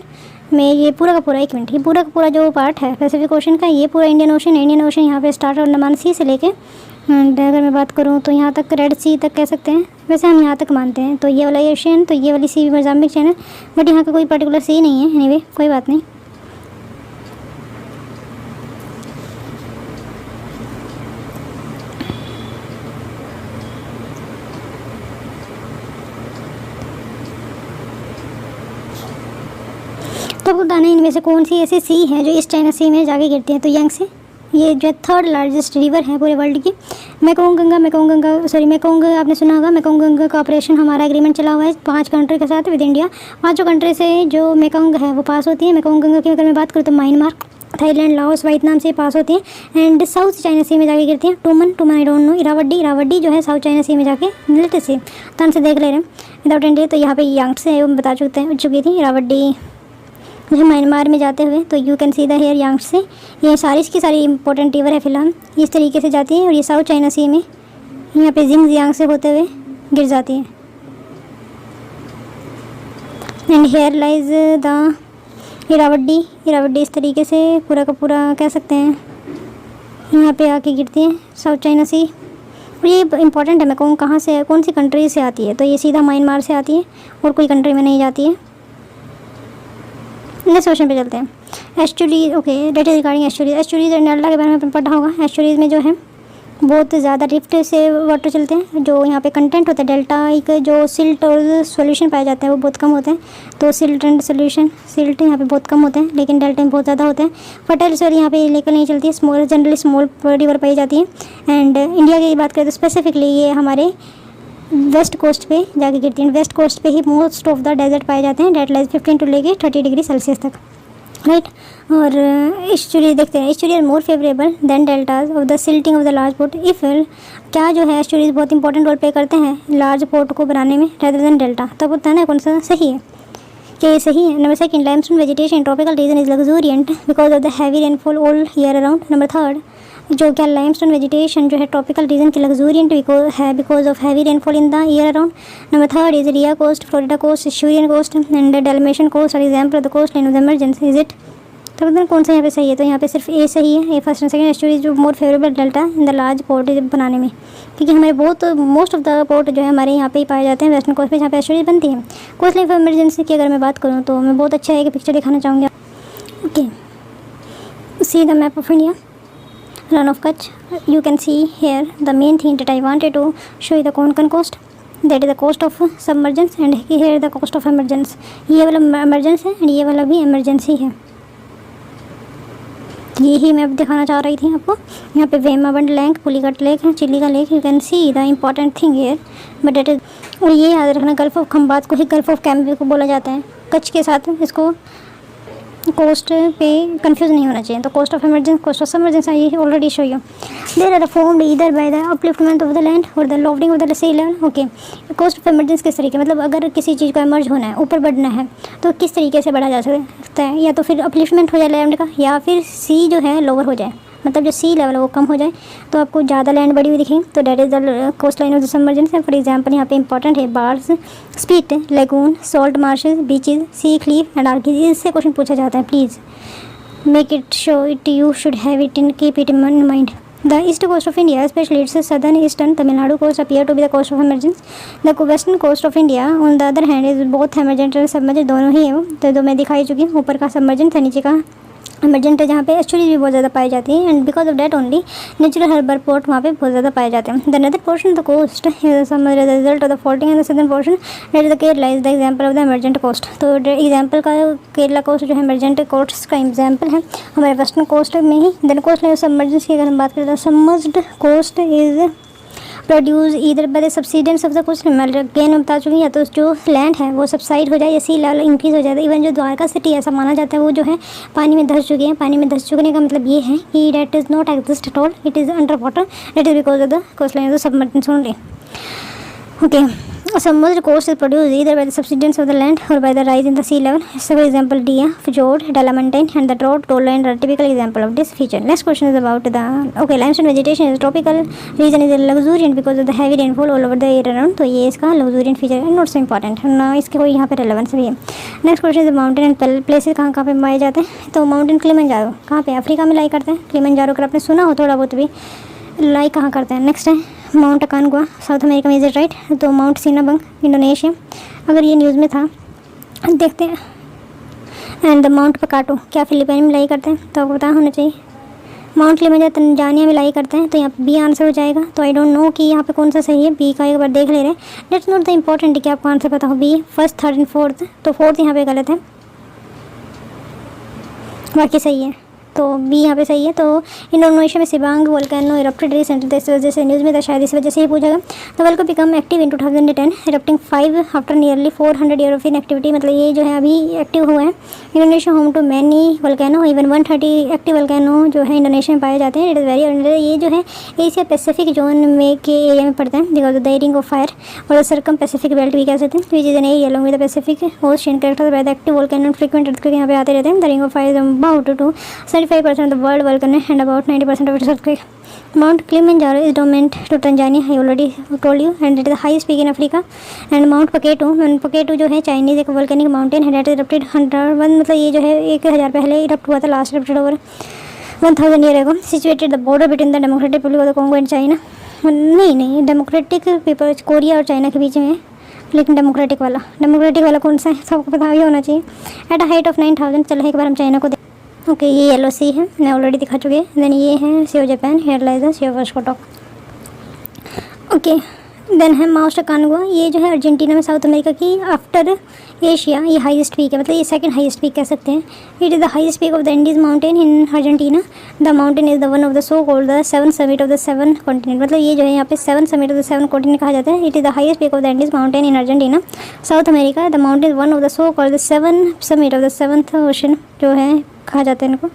में। ये पूरा का पूरा, एक मिनट, ये पूरा का पूरा जो पार्ट है पैसिफिक ओशन का, ये पूरा इंडियन ओशन यहाँ पे स्टार्ट अंडमान सी से लेके एंड अगर मैं बात करूँ तो यहाँ तक रेड सी तक कह सकते हैं, वैसे हम यहाँ तक मानते हैं। तो ये वाला एशियन, तो ये वाली सी भी मोजाम्बिक चैनल, बट यहाँ का कोई पर्टिकुलर सी नहीं है। एनीवे कोई बात नहीं। तो बताना इनमें से कौन सी ऐसी सी है जो ईस्ट चाइना सी में जाके गिरती है। तो यांगसे ये जो थर्ड लार्जेस्ट रिवर है पूरे वर्ल्ड की। मेकोंग गंगा आपने सुना होगा, मेकोंग गंगा का ऑपरेशन हमारा एग्रीमेंट चला हुआ है 5 कंट्री के साथ विद इंडिया। 5 कंट्री से जो मेकोंग है वो पास होती है। मेकोंग गंगा की अगर मैं बात करूँ तो म्यांमार, थाईलैंड, लाओस, वियतनाम से पास होती है एंड साउथ चाइना सी में जाके गिरती है। टूमन आई डोंट नो, इरावड्डी जो है साउथ चाइना सी में जाके मिलते से, तो हमसे देख ले रहे हैं विदाउट इंडिया। तो यहाँ पे यांगसे वो बता चुकी थी, इरावड्डी जो म्यांमार में जाते हुए, तो you can see the here Yangtze. ये सारी की सारी इंपॉर्टेंट रिवर है फिलहाल, इस तरीके से जाती है और ये साउथ चाइना सी में यहाँ पे जिंगजियांग से होते हुए गिर जाती है। एंड हेयर लाइज द इरावड्डी इस तरीके से पूरा का पूरा कह सकते हैं यहाँ पे आके गिरती है साउथ चाइना सी। और ये इंपॉर्टेंट है, मेकोंग कहाँ से है, कौन सी कंट्री से आती है, तो ये सीधा म्यांमार से आती है और कोई कंट्री में नहीं जाती है। नेक्स्ट क्वेश्चन पे चलते हैं। Estuaries, okay that is regarding estuaries and delta के बारे में अपन पढ़ा होगा। एस्चुरीज में जो है बहुत ज़्यादा रिफ्ट से वाटर चलते हैं, जो यहाँ पे कंटेंट होता है डेल्टा एक जो सिल्ट और सॉल्यूशन पाए जाते हैं वो बहुत कम होते हैं। तो सिल्ट एंड सॉल्यूशन, सिल्ट यहाँ पे बहुत कम होते हैं लेकिन डेल्टा में बहुत ज़्यादा होते हैं। फर्टाइल सॉइल यहाँ पे लेकर नहीं चलती है, जनरली स्मॉल रिवर पाई जाती है। एंड इंडिया की बात करें तो स्पेसिफिकली ये हमारे वेस्ट कोस्ट पे जाके गिरती हैं। वेस्ट कोस्ट पे ही मोस्ट ऑफ द डेजर्ट पाए जाते हैं, डेट लाइज 15 टू लेके 30 डिग्री सेल्सियस तक, राइट। और एस्चुरी देखते हैं, estuary are more favourable than deltas of the silting of the large port. If क्या जो है एस्चुरीज बहुत इंपॉर्टेंट रोल प्ले करते हैं लार्ज पोर्ट को बनाने में रेदर देन डेल्टा। तब होता है ना कौन सा सही है, क्या ये सही है। Number second, limestone vegetation tropical region is luxuriant because of the heavy rainfall all year around. Number third, जो क्या लाइमस्टोन वेजिटेशन जो है ट्रॉपिकल रीजन की लग्जूरियंट है because of heavy rainfall in the year around. Number third is ria coast, Florida coast, estuarine coast and Dalmatian coast are example of the coast line of the emergence. Is it, तो मतलब कौन सा यहाँ पे सही है, तो यहाँ पे सिर्फ ए सही है, ए फर्स्ट एंड सेकंड। एस्चुरीज जो more favourable delta in the large port बनाने में, क्योंकि हमारे बहुत मोस्ट ऑफ द पोर्ट जो है हमारे यहाँ पे ही पाए जाते हैं वेस्टर्न कोस्ट पे, जहाँ पे एस्चुरीज बनती है। कोस्ट लाइन ऑफ इमरजेंसी की अगर मैं बात करूँ तो मैं बहुत अच्छा एक पिक्चर दिखाना चाहूँगी। Okay, see the map of India, Run of Kutch. You can see here the main thing that I wanted to show you the Konkan coast, that is the coast of submergence and here the coast of emergence. ये वाला emergence है and ये वाला भी emergency है। यही मैं अब दिखाना चाह रही थी आपको। यहाँ पे वेमाबंड लेक, पुलिकट लेक है, Chilika lake, you can see the important thing here but that is. और ये याद रखना, गल्फ ऑफ खंबात को ही गल्फ ऑफ कैम्बे को बोला जाता है। कच के साथ इसको कोस्ट पे कंफ्यूज नहीं होना चाहिए। तो coast of emergence, coast of submergence I already show you. There are formed either by the upliftment of the land or the lofting of the sea level. Okay, coast of emergence किस तरीके, मतलब अगर किसी चीज़ को emerge होना है, ऊपर बढ़ना है, तो किस तरीके से बढ़ा जा सकता है, या तो फिर अपलिफ्टमेंट हो जाए लैंड का, या फिर सी जो है लोअर हो जाए, मतलब जो सी लेवल है वो कम हो जाए, तो आपको ज़्यादा लैंड बढ़ी हुई दिखेगी। तो that is the coast line of the submergence. For example यहाँ पे इंपॉर्टेंट है bars, spit, lagoon, salt marshes, beaches, sea cliff and orchid. इससे क्वेश्चन पूछा जाता है। Please make it show it, you should have it in, keep it in mind. The east coast of India, especially its southern eastern Tamil Nadu coast, appear to be the coast of emergence. The western coast of India, on the other hand, is both emergent और submergent दोनों ही है। तो दो मैं दिखाई चुकी हूँ, ऊपर का सबमर्जेंट है, नीचे का इमरजेंट है, जहाँ पे एस्चुरीज भी बहुत ज़्यादा पाई जाती है, and because of that only natural harbour port वहाँ पे बहुत ज़्यादा पाए जाते हैं। The northern portion of the coast is the result of the faulting and the southern portion that is the Kerala is the example of the emergent coast. तो example का Kerala coast जो है इमरजेंट कोस्ट का एग्जांपल है हमारे western coast में ही। Then coast line of submergence की अगर हम बात करें तो submerged coast is produce either by the subsidence of the coast. मैं अगेन बता चुकी, या तो जो लैंड है वो सबसाइड हो जाए या सी लेवल इंक्रीज हो जाए। इवन जो द्वारका सिटी ऐसा माना जाता है वो जो है पानी में धंस चुके हैं। पानी में धंस चुकने का मतलब ये है कि that is not exist at all, it is under water, that is because of the coast line of the submergence only. Okay, submerged coast is produced either by the subsidence of the land or by the rise in the sea level. So for example, Dia, Fjord, Delamontane and the drought lowland are typical example of this feature. Next question is about the limestone vegetation is tropical region is luxuriant because of the heavy rainfall all over the year around. तो ये इसका luxuriant feature है, not so important ना, इसके कोई यहाँ पे relevance भी है। Next question is the mountain and places कहाँ पे पाए जाते हैं। तो माउंटेन किलिमंजारो कहाँ पे, अफ्रीका में लाई करते हैं। किलिमंजारो अगर आपने सुना हो थोड़ा बहुत भी, लाई कहाँ करते हैं। नेक्स्ट है माउंट अकानगुआ, साउथ अमेरिका में, इज इट राइट। तो माउंट सिनाबंग, इंडोनेशिया, अगर ये न्यूज़ में था, देखते हैं। एंड द माउंट पकाटो, क्या फिलीपाइन में लाई करते हैं, तो आपको पता होना चाहिए। माउंट किलिमंजारो तंजानिया में लाई करते हैं, तो यहाँ बी आंसर हो जाएगा। तो आई डोंट नो कि यहाँ पे कौन सा सही है, बी का एक बार देख ले रहे हैं। डेट्स नॉट द इम्पॉर्टेंट कि आपको आंसर पता हो। B first, third and fourth, तो फोर्थ यहाँ पे गलत है, बाकी सही है। तो बी यहाँ पे सही है। तो इंडोनेशिया में सिबांग वोल्केनो इरप्टेड रिसेंटली, तो इस वजह से न्यूज़ में था, शायद इस वजह से ही पूछा गया। The volcano become active in 2010 erupting 5 after nearly 400 year of inactivity, मतलब ये जो है अभी एक्टिव हुआ है। Indonesia home to many volcano, even 130 active volcano जो है इंडोनेशिया में पाए जाते हैं। इट इज़ वेरी, ये जो है एशिया पैसिफिक जोन में के एरिया में पड़ते हैं because of the ring of fire और सर्कम पैसिफिक बेल्ट भी कह सकते हैं, which is an area along with the Pacific ocean character by the active volcano frequent earthquake यहाँ पे आते रहते हैं। The ring of fire about to 75% of the world volcano and about 90% of its earthquake. Mount Kilimanjaro is dominant to Tanzania, I already told you, and it is the highest peak in Africa. And Mount Pokatu जो है Chinese एक volcanic mountain है, date erupted 101, मतलब ये जो है 1000 पहले erupt हुआ था, last erupted over 1000 year ago. Situated the border between the democratic Republic of the Congo and China, नहीं डेमोक्रेटिक पीपल्स कोरिया और चाइना के बीच में है, लेकिन डेमोक्रेटिक वाला कौन सा है सबको पता ही होना चाहिए। एट अ हाइट ऑफ 9000, चलो एक बार हम चाइना को ओके, ये येलो सी है, मैं ऑलरेडी दिखा चुके हैं। देन ये है Sea of Japan, here lies the Sea of Okhotsk. Okay, then है माउंट अकानगुआ, ये जो है अर्जेंटीना में, साउथ अमेरिका की आफ्टर एशिया ये हाईएस्ट पीक है, मतलब ये सेकंड हाईएस्ट पीक कह सकते हैं। It is the highest peak of the Andes mountain in Argentina. The mountain is the one of the so called the 7 summit of the 7 continent, मतलब ये जो है यहाँ पे 7 समिट ऑफ द 7 कॉन्टिनेंट कहा जाता है। It is the highest peak of the Andes mountain in Argentina, south America. The mountain one of the so called the 7 summit of the 7th ocean जो है कहा जाता है इनको।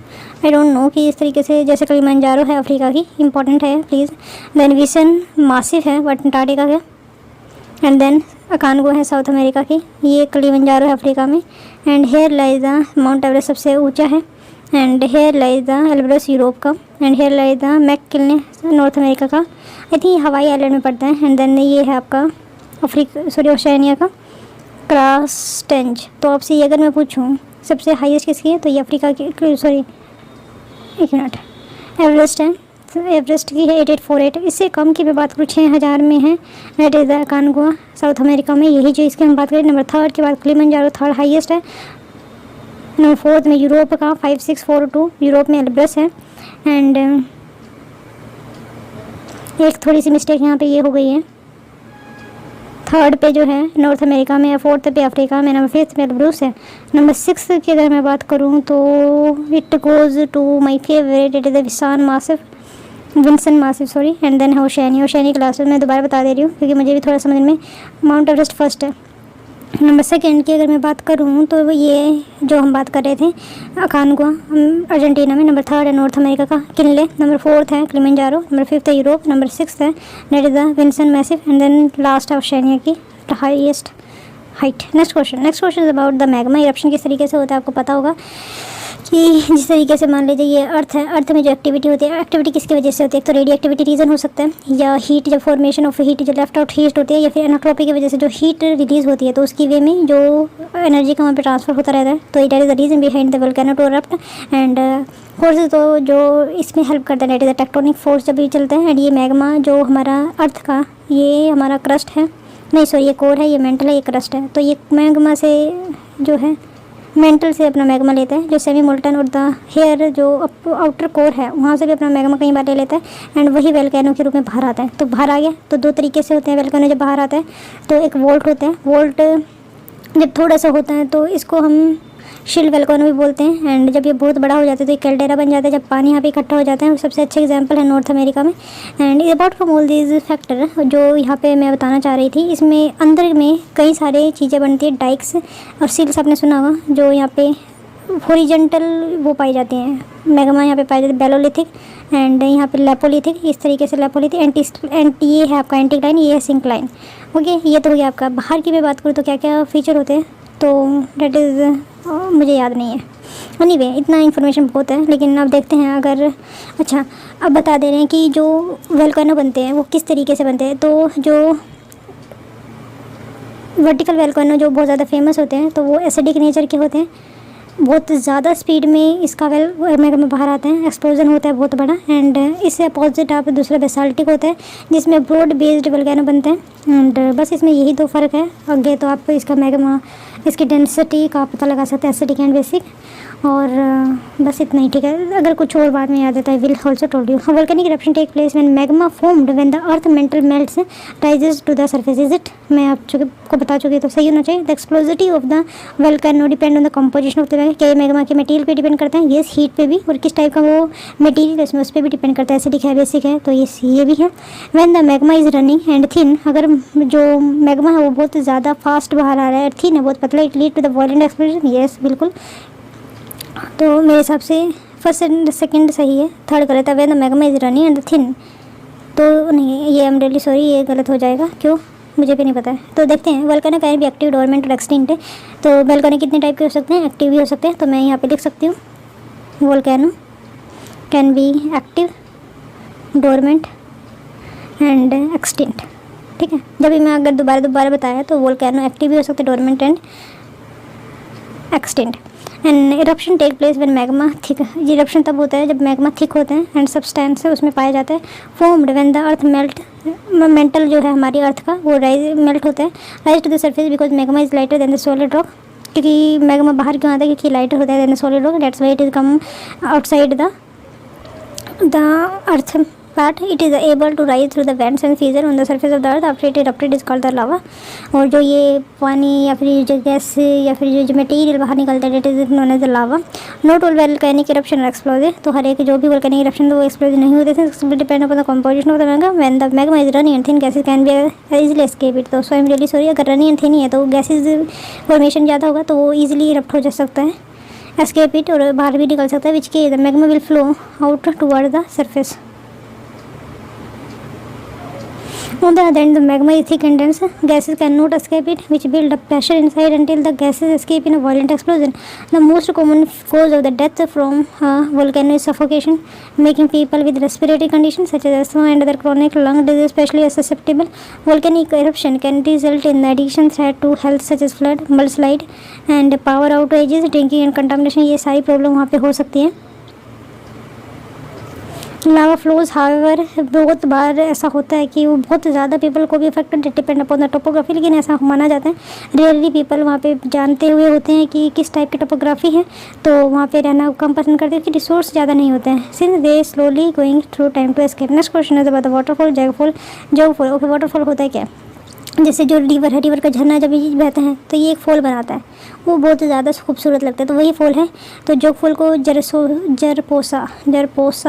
आई डोंट नो कि इस तरीके से, जैसे किलिमंजारो है अफ्रीका की, इंपॉर्टेंट है प्लीज़। देन विसन मासिव है बट अंटार्कटिका का। एंड देन अकानगुआ है साउथ अमेरिका की, ये किलिमंजारो है अफ्रीका में। And here lies the Mount Everest सबसे ऊंचा है। And here lies the Elbrus Europe का। And here lies the McKinley North America का, आई थिंक हवाई आइलैंड में पड़ता है। एंड देन ये है आपका ओशियानिया का क्रास्टेंज। तो आपसे ये अगर मैं पूछूँ सबसे हाईएस्ट किसकी है, तो ये अफ्रीका की, सॉरी एक मिनट, एवरेस्ट है। तो एवरेस्ट की है 8848। इससे कम की मैं बात करूँ 6000 में है, that is the Aconcagua South America में। यही जो इसकी हम बात करें, नंबर 3 के बाद किलिमंजारो थर्ड हाईएस्ट है। नंबर 4 में यूरोप का 5642, यूरोप में एल्ब्रस है। एंड एक थोड़ी सी मिस्टेक यहाँ पे ये हो गई है, 3rd पे जो है नॉर्थ अमेरिका में, 4th पे अफ्रीका में, नंबर 5th पे एल्ब्रस है। नंबर 6 की अगर मैं बात करूँ तो it goes to my favourite, it is the Vinson massif sorry. And then है ओशियानिया क्लास में, मैं दोबारा बता दे रही हूँ क्योंकि मुझे भी थोड़ा समझ में। माउंट एवरेस्ट फर्स्ट है, नंबर सेकंड की अगर मैं बात करूँ तो ये जो हम बात कर रहे थे अकानगुआ अर्जेंटीना में। नंबर थर्ड है नॉर्थ अमेरिका का किनले। नंबर फोर्थ है किलिमंजारो। नंबर फिफ्थ है यूरोप। नंबर सिक्स है that is the Vinson massif and then last है ओशिनिया की highest height. Next question is about the magma. Eruption किस तरीके से होता है आपको पता होगा कि जिस तरीके से मान लीजिए ये अर्थ है, अर्थ में जो एक्टिविटी होती है, एक्टिविटी किसकी वजह से होती है? एक तो रेडियो एक्टिविटी रीज़न हो सकता है, या हीट जब फॉर्मेशन ऑफ हीट जो लेफ्ट आउट हीट होती है, या फिर एनोट्रोपी की वजह से जो हीट रिलीज होती है तो उसकी वे में जो एनर्जी का वहाँ पे ट्रांसफर होता रहता है। तो it is the reason behind the volcano to erupt and forces तो जो इसमें हेल्प करता है that is the tectonic force जब ये चलता है। एंड ये मैग्मा जो हमारा अर्थ का ये हमारा क्रस्ट है, नहीं सॉरी ये कोर है, ये मेंटल है, ये क्रस्ट है। तो ये मैग्मा से जो है मेंटल से अपना मैग्मा लेता है, जो सेमी मोल्टन और द हेयर जो आउटर कोर है वहाँ से भी अपना मैग्मा कई बार ले लेता है एंड वही वोल्केनो के रूप में बाहर आता है। तो बाहर आ गया तो दो तरीके से होते हैं वोल्केनो जब बाहर आता है। तो एक वोल्ट होता है, वोल्ट जब थोड़ा सा होता है तो इसको हम शिल्ड वोल्केनो भी बोलते हैं। एंड जब ये बहुत बड़ा हो जाता है तो एक कैल्डेरा बन जाता है, जब पानी यहाँ पे इकट्ठा हो जाता है। सबसे अच्छे एग्जांपल है नॉर्थ अमेरिका में। And apart from all these factor जो यहाँ पे मैं बताना चाह रही थी, इसमें अंदर में कई सारे चीज़ें बनती है, डाइक्स और सील्स आपने सुना होगा जो यहाँ पे हॉरिजॉन्टल वो पाई जाती हैं, मैग्मा यहाँ पे पाई जाती है, बेलोलिथिक एंड यहाँ पे लेपोलिथिक। इस तरीके से लेपोलिथिक एंटी ये है आपका एंटीक्लाइन, ये है सिंक्लाइन। ओके, ये तो हो गया आपका। बाहर की मैं बात करूँ तो क्या क्या फीचर होते हैं तो डेट इज़ मुझे याद नहीं है। एनीवे इतना इन्फॉर्मेशन बहुत है, लेकिन अब देखते हैं अगर अच्छा अब बता दे रहे हैं कि जो वोल्केनो बनते हैं वो किस तरीके से बनते हैं। तो जो वर्टिकल वोल्केनो जो बहुत ज़्यादा फेमस होते हैं तो वो एसिडिक नेचर के होते हैं, बहुत ज़्यादा स्पीड में इसका मैग्मा बाहर आता है, एक्सप्लोजन होता है बहुत बड़ा। एंड इससे अपोजिट आप दूसरा बेसाल्टिक होता है जिसमें ब्रॉड बेस्ड वोल्केनो बनते हैं। एंड बस इसमें यही दो फ़र्क है। आगे तो आप इसका मैग्मा इसकी डेंसिटी का पता लगा सकते हैं, एसिडिक एंड बेसिक, और बस इतना ही, ठीक है। अगर कुछ और बाद में याद आता है will also told you. Volcanic eruption take place when magma formed when the earth mantle melts rises to the surface. Is it? मैं आपको बता चुकी तो सही होना चाहिए। The explosivity of the volcano depend on the composition of the magma. क्या magma के मटेरियल पे डिपेंड करता है? यस, हीट पे भी, और किस टाइप का वो मटेरियल है उसमें उस पर भी डिपेंड करता है, एसिडिक है बेसिक है, तो ये भी है। When the magma is running and thin, अगर जो मैग्मा है वो बहुत ज़्यादा फास्ट बाहर आ रहा है, थिन है बहुत पतला, it lead to the violent explosion. Yes बिल्कुल। तो मेरे हिसाब से फर्स्ट एंड सेकंड सही है, थर्ड गलत है। When the magma is running and thin, तो नहीं, ये आई एम रियली सॉरी, ये गलत हो जाएगा। क्यों मुझे भी नहीं पता है। तो देखते हैं। Volcano can be active, dormant और एक्सटिंक्ट है। तो वोल्केनो कितने टाइप के हो सकते हैं? एक्टिव भी हो सकते हैं। तो मैं यहाँ पे लिख सकती हूँ volcano can be active, dormant and extinct, ठीक है। जब भी मैं अगर दोबारा बताया तो वोल्केनो एक्टिव भी हो सकते हैं, dormant and extinct. And eruption take place when magma thick. Eruption तब होता है जब मैग्मा थिक होते हैं एंड सब्सटेंस है उसमें पाया जाता है। Formed when the earth melt, mantle जो है हमारी अर्थ का वो मेल्ट होता है, rise to the surface because magma is lighter than the solid rock. क्योंकि मैग्मा बाहर क्यों आता है? क्योंकि लाइटर होता है than the solid rock, that's why it is come outside the earth part. It is able to rise through the vents and fissure on the surface of the earth after it erupted is called the lava. और जो ये पानी या फिर जो gas या फिर जो मटेरियल बाहर निकलता है, it is known as the lava. Not all volcanic eruption are explosive. तो हर एक जो भी volcanic eruption वो explosive नहीं होते थे, it depend upon the composition of the magma. When the magma is running and thin gases can be easily escape it. तो so I'm really sorry, अगर running and thin ही है तो gases formation ज़्यादा होगा तो वो easily erupt हो जा सकता है, escape it, और बाहर भी निकल सकता है, which case the magma will flow out toward the surface. On the other hand, the magma is thick and dense. Gases cannot escape it, which build up pressure inside until the gases escape in a violent explosion. The most common cause of the death from volcano is suffocation, making people with respiratory conditions such as asthma and other chronic lung disease especially susceptible. Volcanic eruption can result in additional threat to health such as flood, mudslide, and power outages, drinking and contamination. ये सारी problem वहाँ पे हो सकती है। लावा flows however, बहुत बार ऐसा होता है कि वो बहुत ज़्यादा पीपल को भी affected, depend upon the topography, लेकिन ऐसा माना जाता है रेयरली पीपल वहाँ पे जानते हुए होते हैं कि किस टाइप की टोपोग्राफी है तो वहाँ पे रहना कम पसंद करते हैं, कि रिसोर्स ज़्यादा नहीं होते हैं, since they slowly going through time to escape. Next question is about the waterfall, Jog fall. Okay, waterfall होता है क्या? जैसे जो रिवर है, रिवर का झरना जब ये बहता है तो ये एक फॉल बनाता है, वो बहुत ज़्यादा खूबसूरत लगता है, तो वही फॉल है। तो जोग फॉल को जरपोसा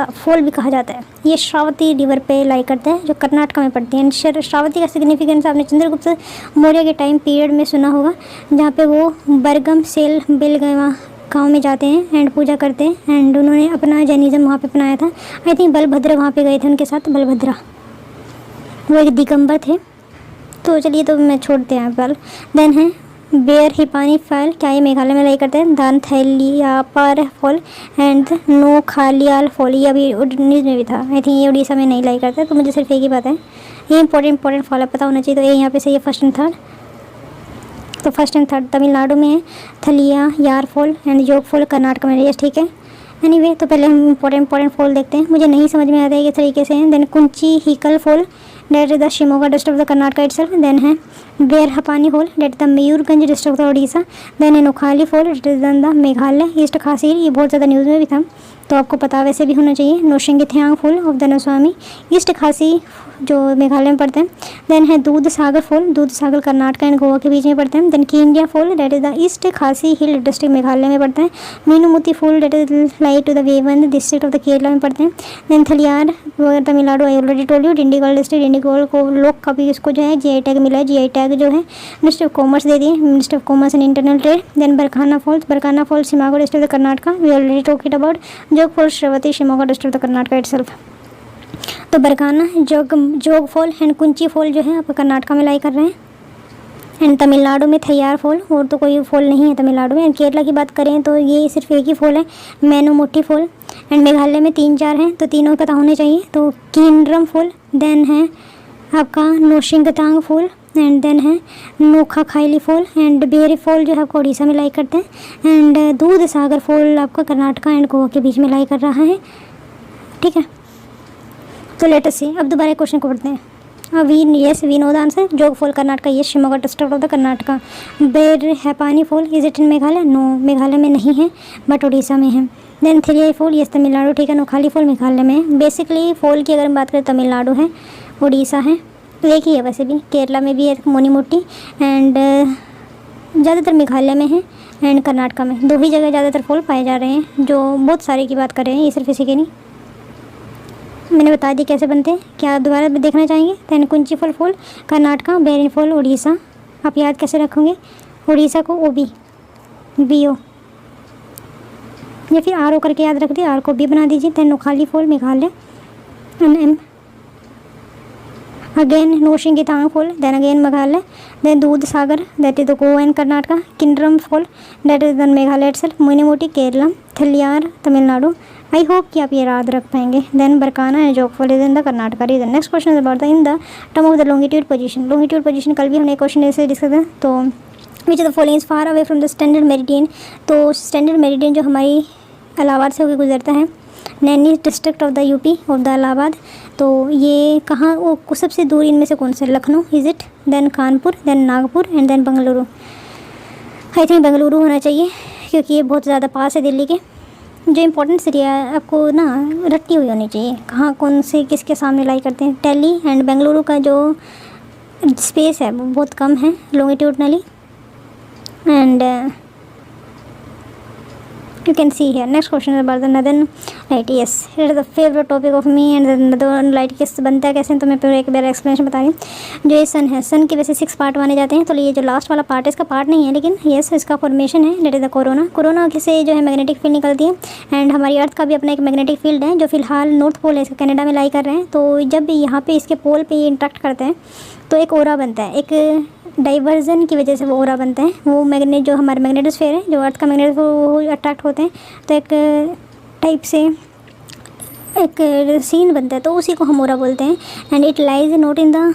फॉल भी कहा जाता है। ये श्रावती रिवर पे लाई करता है जो कर्नाटक में पड़ती है। श्रावती का सिग्निफिकेंस आपने चंद्रगुप्त मौर्य के टाइम पीरियड में सुना होगा, जहाँ पे वो बरगम सेल बेलगवा गाँव में जाते हैं एंड पूजा करते हैं, एंड उन्होंने अपना जैनिज़्म वहाँ पे अपनाया था। आई थिंक बलभद्र वहाँ पे गए थे उनके साथ, बलभद्रा वो एक दिगंबर थे। तो चलिए, तो मैं छोड़ते हैं पल। देन है बेयर हिपानी फॉल, क्या ये मेघालय में लाई करते हैं। दान थैलियापार फॉल एंड नो खालियाल फॉल, ये अभी न्यूज़ में भी था। आई थिंक ये उड़ीसा में नहीं लाई करते, तो मुझे सिर्फ एक ही बात है, ये इंपॉर्टेंट फॉल पता होना चाहिए। तो ये यहाँ पे सही है फर्स्ट एंड थर्ड। तो फर्स्ट एंड थर्ड तमिलनाडु में है, थलिया यार फॉल एंड योग फॉल कर्नाटक में। ये ठीक है। एनीवे, तो पहले हम इंपॉर्टेंट फॉल देखते हैं, मुझे नहीं समझ में आता है किस तरीके से हैं। Then Kunchikal fall, that is the Shimoga district of the Karnataka itself. Then है Barehipani fall, that the Mayurbhanj district of the Odisha. Then है Nohkalikai fall, that is the Meghalaya East Khasi hill, ये बहुत ज़्यादा न्यूज़ में भी था, तो आपको पता वैसे भी होना चाहिए। नोशिंगथ्यांग फॉल ऑफ द नौस्वामी, ईस्ट खासी जो मेघालय में पड़ते हैं। देन है दूध सागर फॉल, दूध सागर कर्नाटक एंड गोवा के बीच में पड़ते हैं। Then Kynrem fall, that is the East Khasi hill district Meghalaya में पड़ता है। Meenmutty fall, that is lie to the Wayanad district of the Kerala में पड़ते हैं। Then Thalaiyar Tamil Nadu, I already told you. Dindigul district, Dindigul को लोग का भी इसको जो है जीआई टैग मिला है, जीआई टैग जो है मिनिस्ट्री ऑफ कॉमर्स दे दिए, ministry of commerce and internal trade. Then Barkana falls, Barkana falls Shimoga district of the Karnataka, we already talk it about. Jog falls Sharavathi Shimoga district of the Karnataka itself. तो बरकाना, जोग फॉल एंड कुंची फॉल जो है आप कर्नाटक में लाई कर रहे हैं। एंड तमिलनाडु में थैयार फॉल, और तो कोई फॉल नहीं है तमिलनाडु में। एंड केरला की बात करें तो ये सिर्फ एक ही फॉल है, मैनोमोटी फॉल। एंड मेघालय में 3-4 हैं, तो तीनों पता होने चाहिए। तो किनरम फॉल, देन है आपका नोशिंगतांग फॉल, एंड देन है Nohkalikai fall, and Bareh fall जो है आपको उड़ीसा में लाई करते हैं। एंड दूध सागर फॉल आपका कर्नाटक एंड गोवा के बीच में लाई कर रहा है। ठीक है, तो लेट अस सी। अब दोबारा क्वेश्चन को पढ़ते हैं। We know the answer. Jog fall Karnataka, ये Shimoga district of the Karnataka. Barehipani fall, is it in Meghalaya? No, Meghalaya में नहीं है, बट उड़ीसा में है। देन थलियाई फॉल, ये तमिलनाडु, ठीक है। नोखाली फॉल मेघालय में है। बेसिकली फॉल की अगर हम बात करें, तमिलनाडु है, उड़ीसा है, एक ही है वैसे भी। केरला में भी है मोनीमोटी, एंड ज़्यादातर मेघालय में है, एंड कर्नाटक में। 2 ही जगह ज़्यादातर फॉल पाए जा रहे हैं, जो बहुत सारे की बात कर रहे हैं, ये सिर्फ इसी के नहीं। मैंने बता दी कैसे बनते हैं, क्या दोबारा देखना चाहेंगे? Then Kunchikal fall Karnataka, Bareh fall Orissa. आप याद कैसे रखोगे? उड़ीसा को OB BO, या फिर RO करके याद रख दिए, R को B बना दीजिए। Then Nohkalikai fall Meghalaya, NM। Again Nohsngithiang fall, then again Meghalaya. Then Dudhsagar, that is the Goa and Karnataka. Kynrem fall, that is the Meghalaya itself. Meenmutty Kerala, Thalaiyar Tamil Nadu. I hope कि आप ये याद रख पाएंगे। Then Barkana and Jog fall is in the Karnataka region. Next question is about the in the term of the longitude position. Longitude position कल भी हमने question ऐसे डिस्कस किया। तो विच of the following is far away from the standard meridian. तो standard meridian जो हमारी इलाहाबाद से होकर गुजरता है, Naini district of the UP of the Allahabad. तो ये कहाँ, वो सबसे दूर इनमें से कौन सा? Lucknow is it, then Kanpur, then Nagpur, and then Bengaluru. I think Bengaluru होना चाहिए, क्योंकि ये बहुत ज़्यादा पास है दिल्ली के। जो इंपॉर्टेंट सिटी है आपको ना रट्टी हुई होनी चाहिए, कहाँ कौन से किसके सामने लाई करते हैं। दिल्ली एंड बेंगलुरु का जो स्पेस है वो बहुत कम है longitudinally, and you can see here. Next question is about the northern light. Yes, it is the favorite topic of me. and the northern light किस बनता है कैसे, तो मैं पूरा एक बार एक्सप्लेनेशन बता रही हूँ। जो ये सन है, सन के वैसे 6 पार्ट माने जाते हैं। तो ये जो लास्ट वाला पार्ट है इसका पार्ट नहीं है, लेकिन यस इसका फॉर्मेशन है, that is the corona. Corona से जो है मैग्नेटिक फील्ड निकलती है, एंड हमारी अर्थ का भी अपना एक मैग्नेटिक फील्ड है, जो फिलहाल नॉर्थ पोल है, इसका कनाडा में लाई कर रहे हैं। तो जब यहाँ पे इसके पोल पे ये इंटरेक्ट करते हैं तो एक ओरा बनता है, एक डाइवर्जन की वजह से वो ओरा बनता है। वो मैग्नेट जो हमारे मैग्नेटोस्फीयर है, जो अर्थ का मैग्नेट, वो अट्रैक्ट होते हैं, तो एक टाइप से एक सीन बनता है, तो उसी को हम ओरा बोलते हैं। And it lies not in the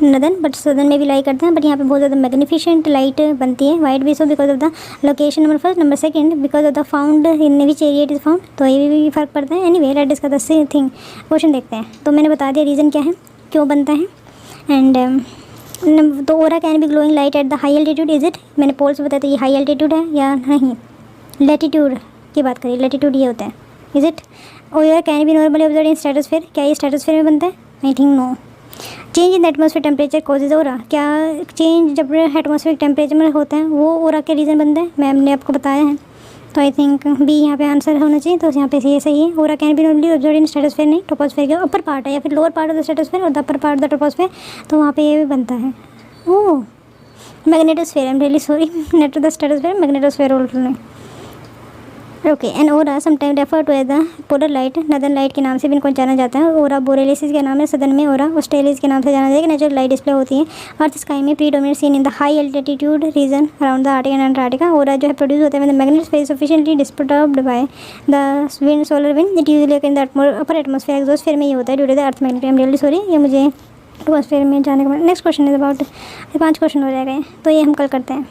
northern but सदन में भी लाई करते हैं, बट यहाँ पे बहुत ज़्यादा मैग्निफिशेंट लाइट बनती है। वाइट भी so because of the location, number first. Number second because of the found in which area it is found, तो ये भी फ़र्क पड़ता है। Anyway let's discuss the same thing. Question देखते हैं। तो मैंने बता दिया रीज़न क्या है, क्यों बनता है। एंड तो aurora can be glowing light at the high altitude, is it. मैंने पोल्स बताया था, ये हाई एल्टीट्यूड है या नहीं। लैटिट्यूड की बात करिए, लैटिट्यूड ये होता है, is it. Aurora can be normally observe in stratosphere, क्या ये स्ट्रेटोस्फीयर में बनता है? I think no. Change in the atmosphere temperature causes aurora, क्या चेंज जब एटमॉस्फेरिक टेम्परेचर में होता है वो ओरा के रीज़न बनता है? मैम ने आपको बताया है, तो आई थिंक बी यहाँ पे आंसर होना चाहिए। तो यहाँ पे ये सही है। Aurora can be only observe in stratosphere, नहीं, ट्रोपोस्फेयर के अपर पार्ट है या फिर lower part of the stratosphere और the upper part of the troposphere, तो वहाँ पे ये भी बनता है। Oh, magnetosphere, I am really sorry, not the stratosphere, magnetosphere only. Okay, and aurora sometime refer to as the polar light, northern light के नाम से भी इनको जाना जाता है। ओरा बोरेलिस के नाम है, सदर्न में ओरा ऑस्ट्रेलिस के नाम से जाना जाएगा। नेचुरल लाइट डिस्प्ले होती है अर्थ स्काई में predominate seen in the high altitude region around the arctic and Antarctica. Aurora जो है प्रोड्यूस होता है the magnetic space sufficiently disturbed by the wind, solar wind, it usually in the upper atmosphere, exosphere में ये होता है due to the earth magnetic. I am really sorry, ये मुझे एटमॉस्फेयर में जाने के बाद। Next question is about, 5 question हो जाएगा, तो ये हम कल करते हैं।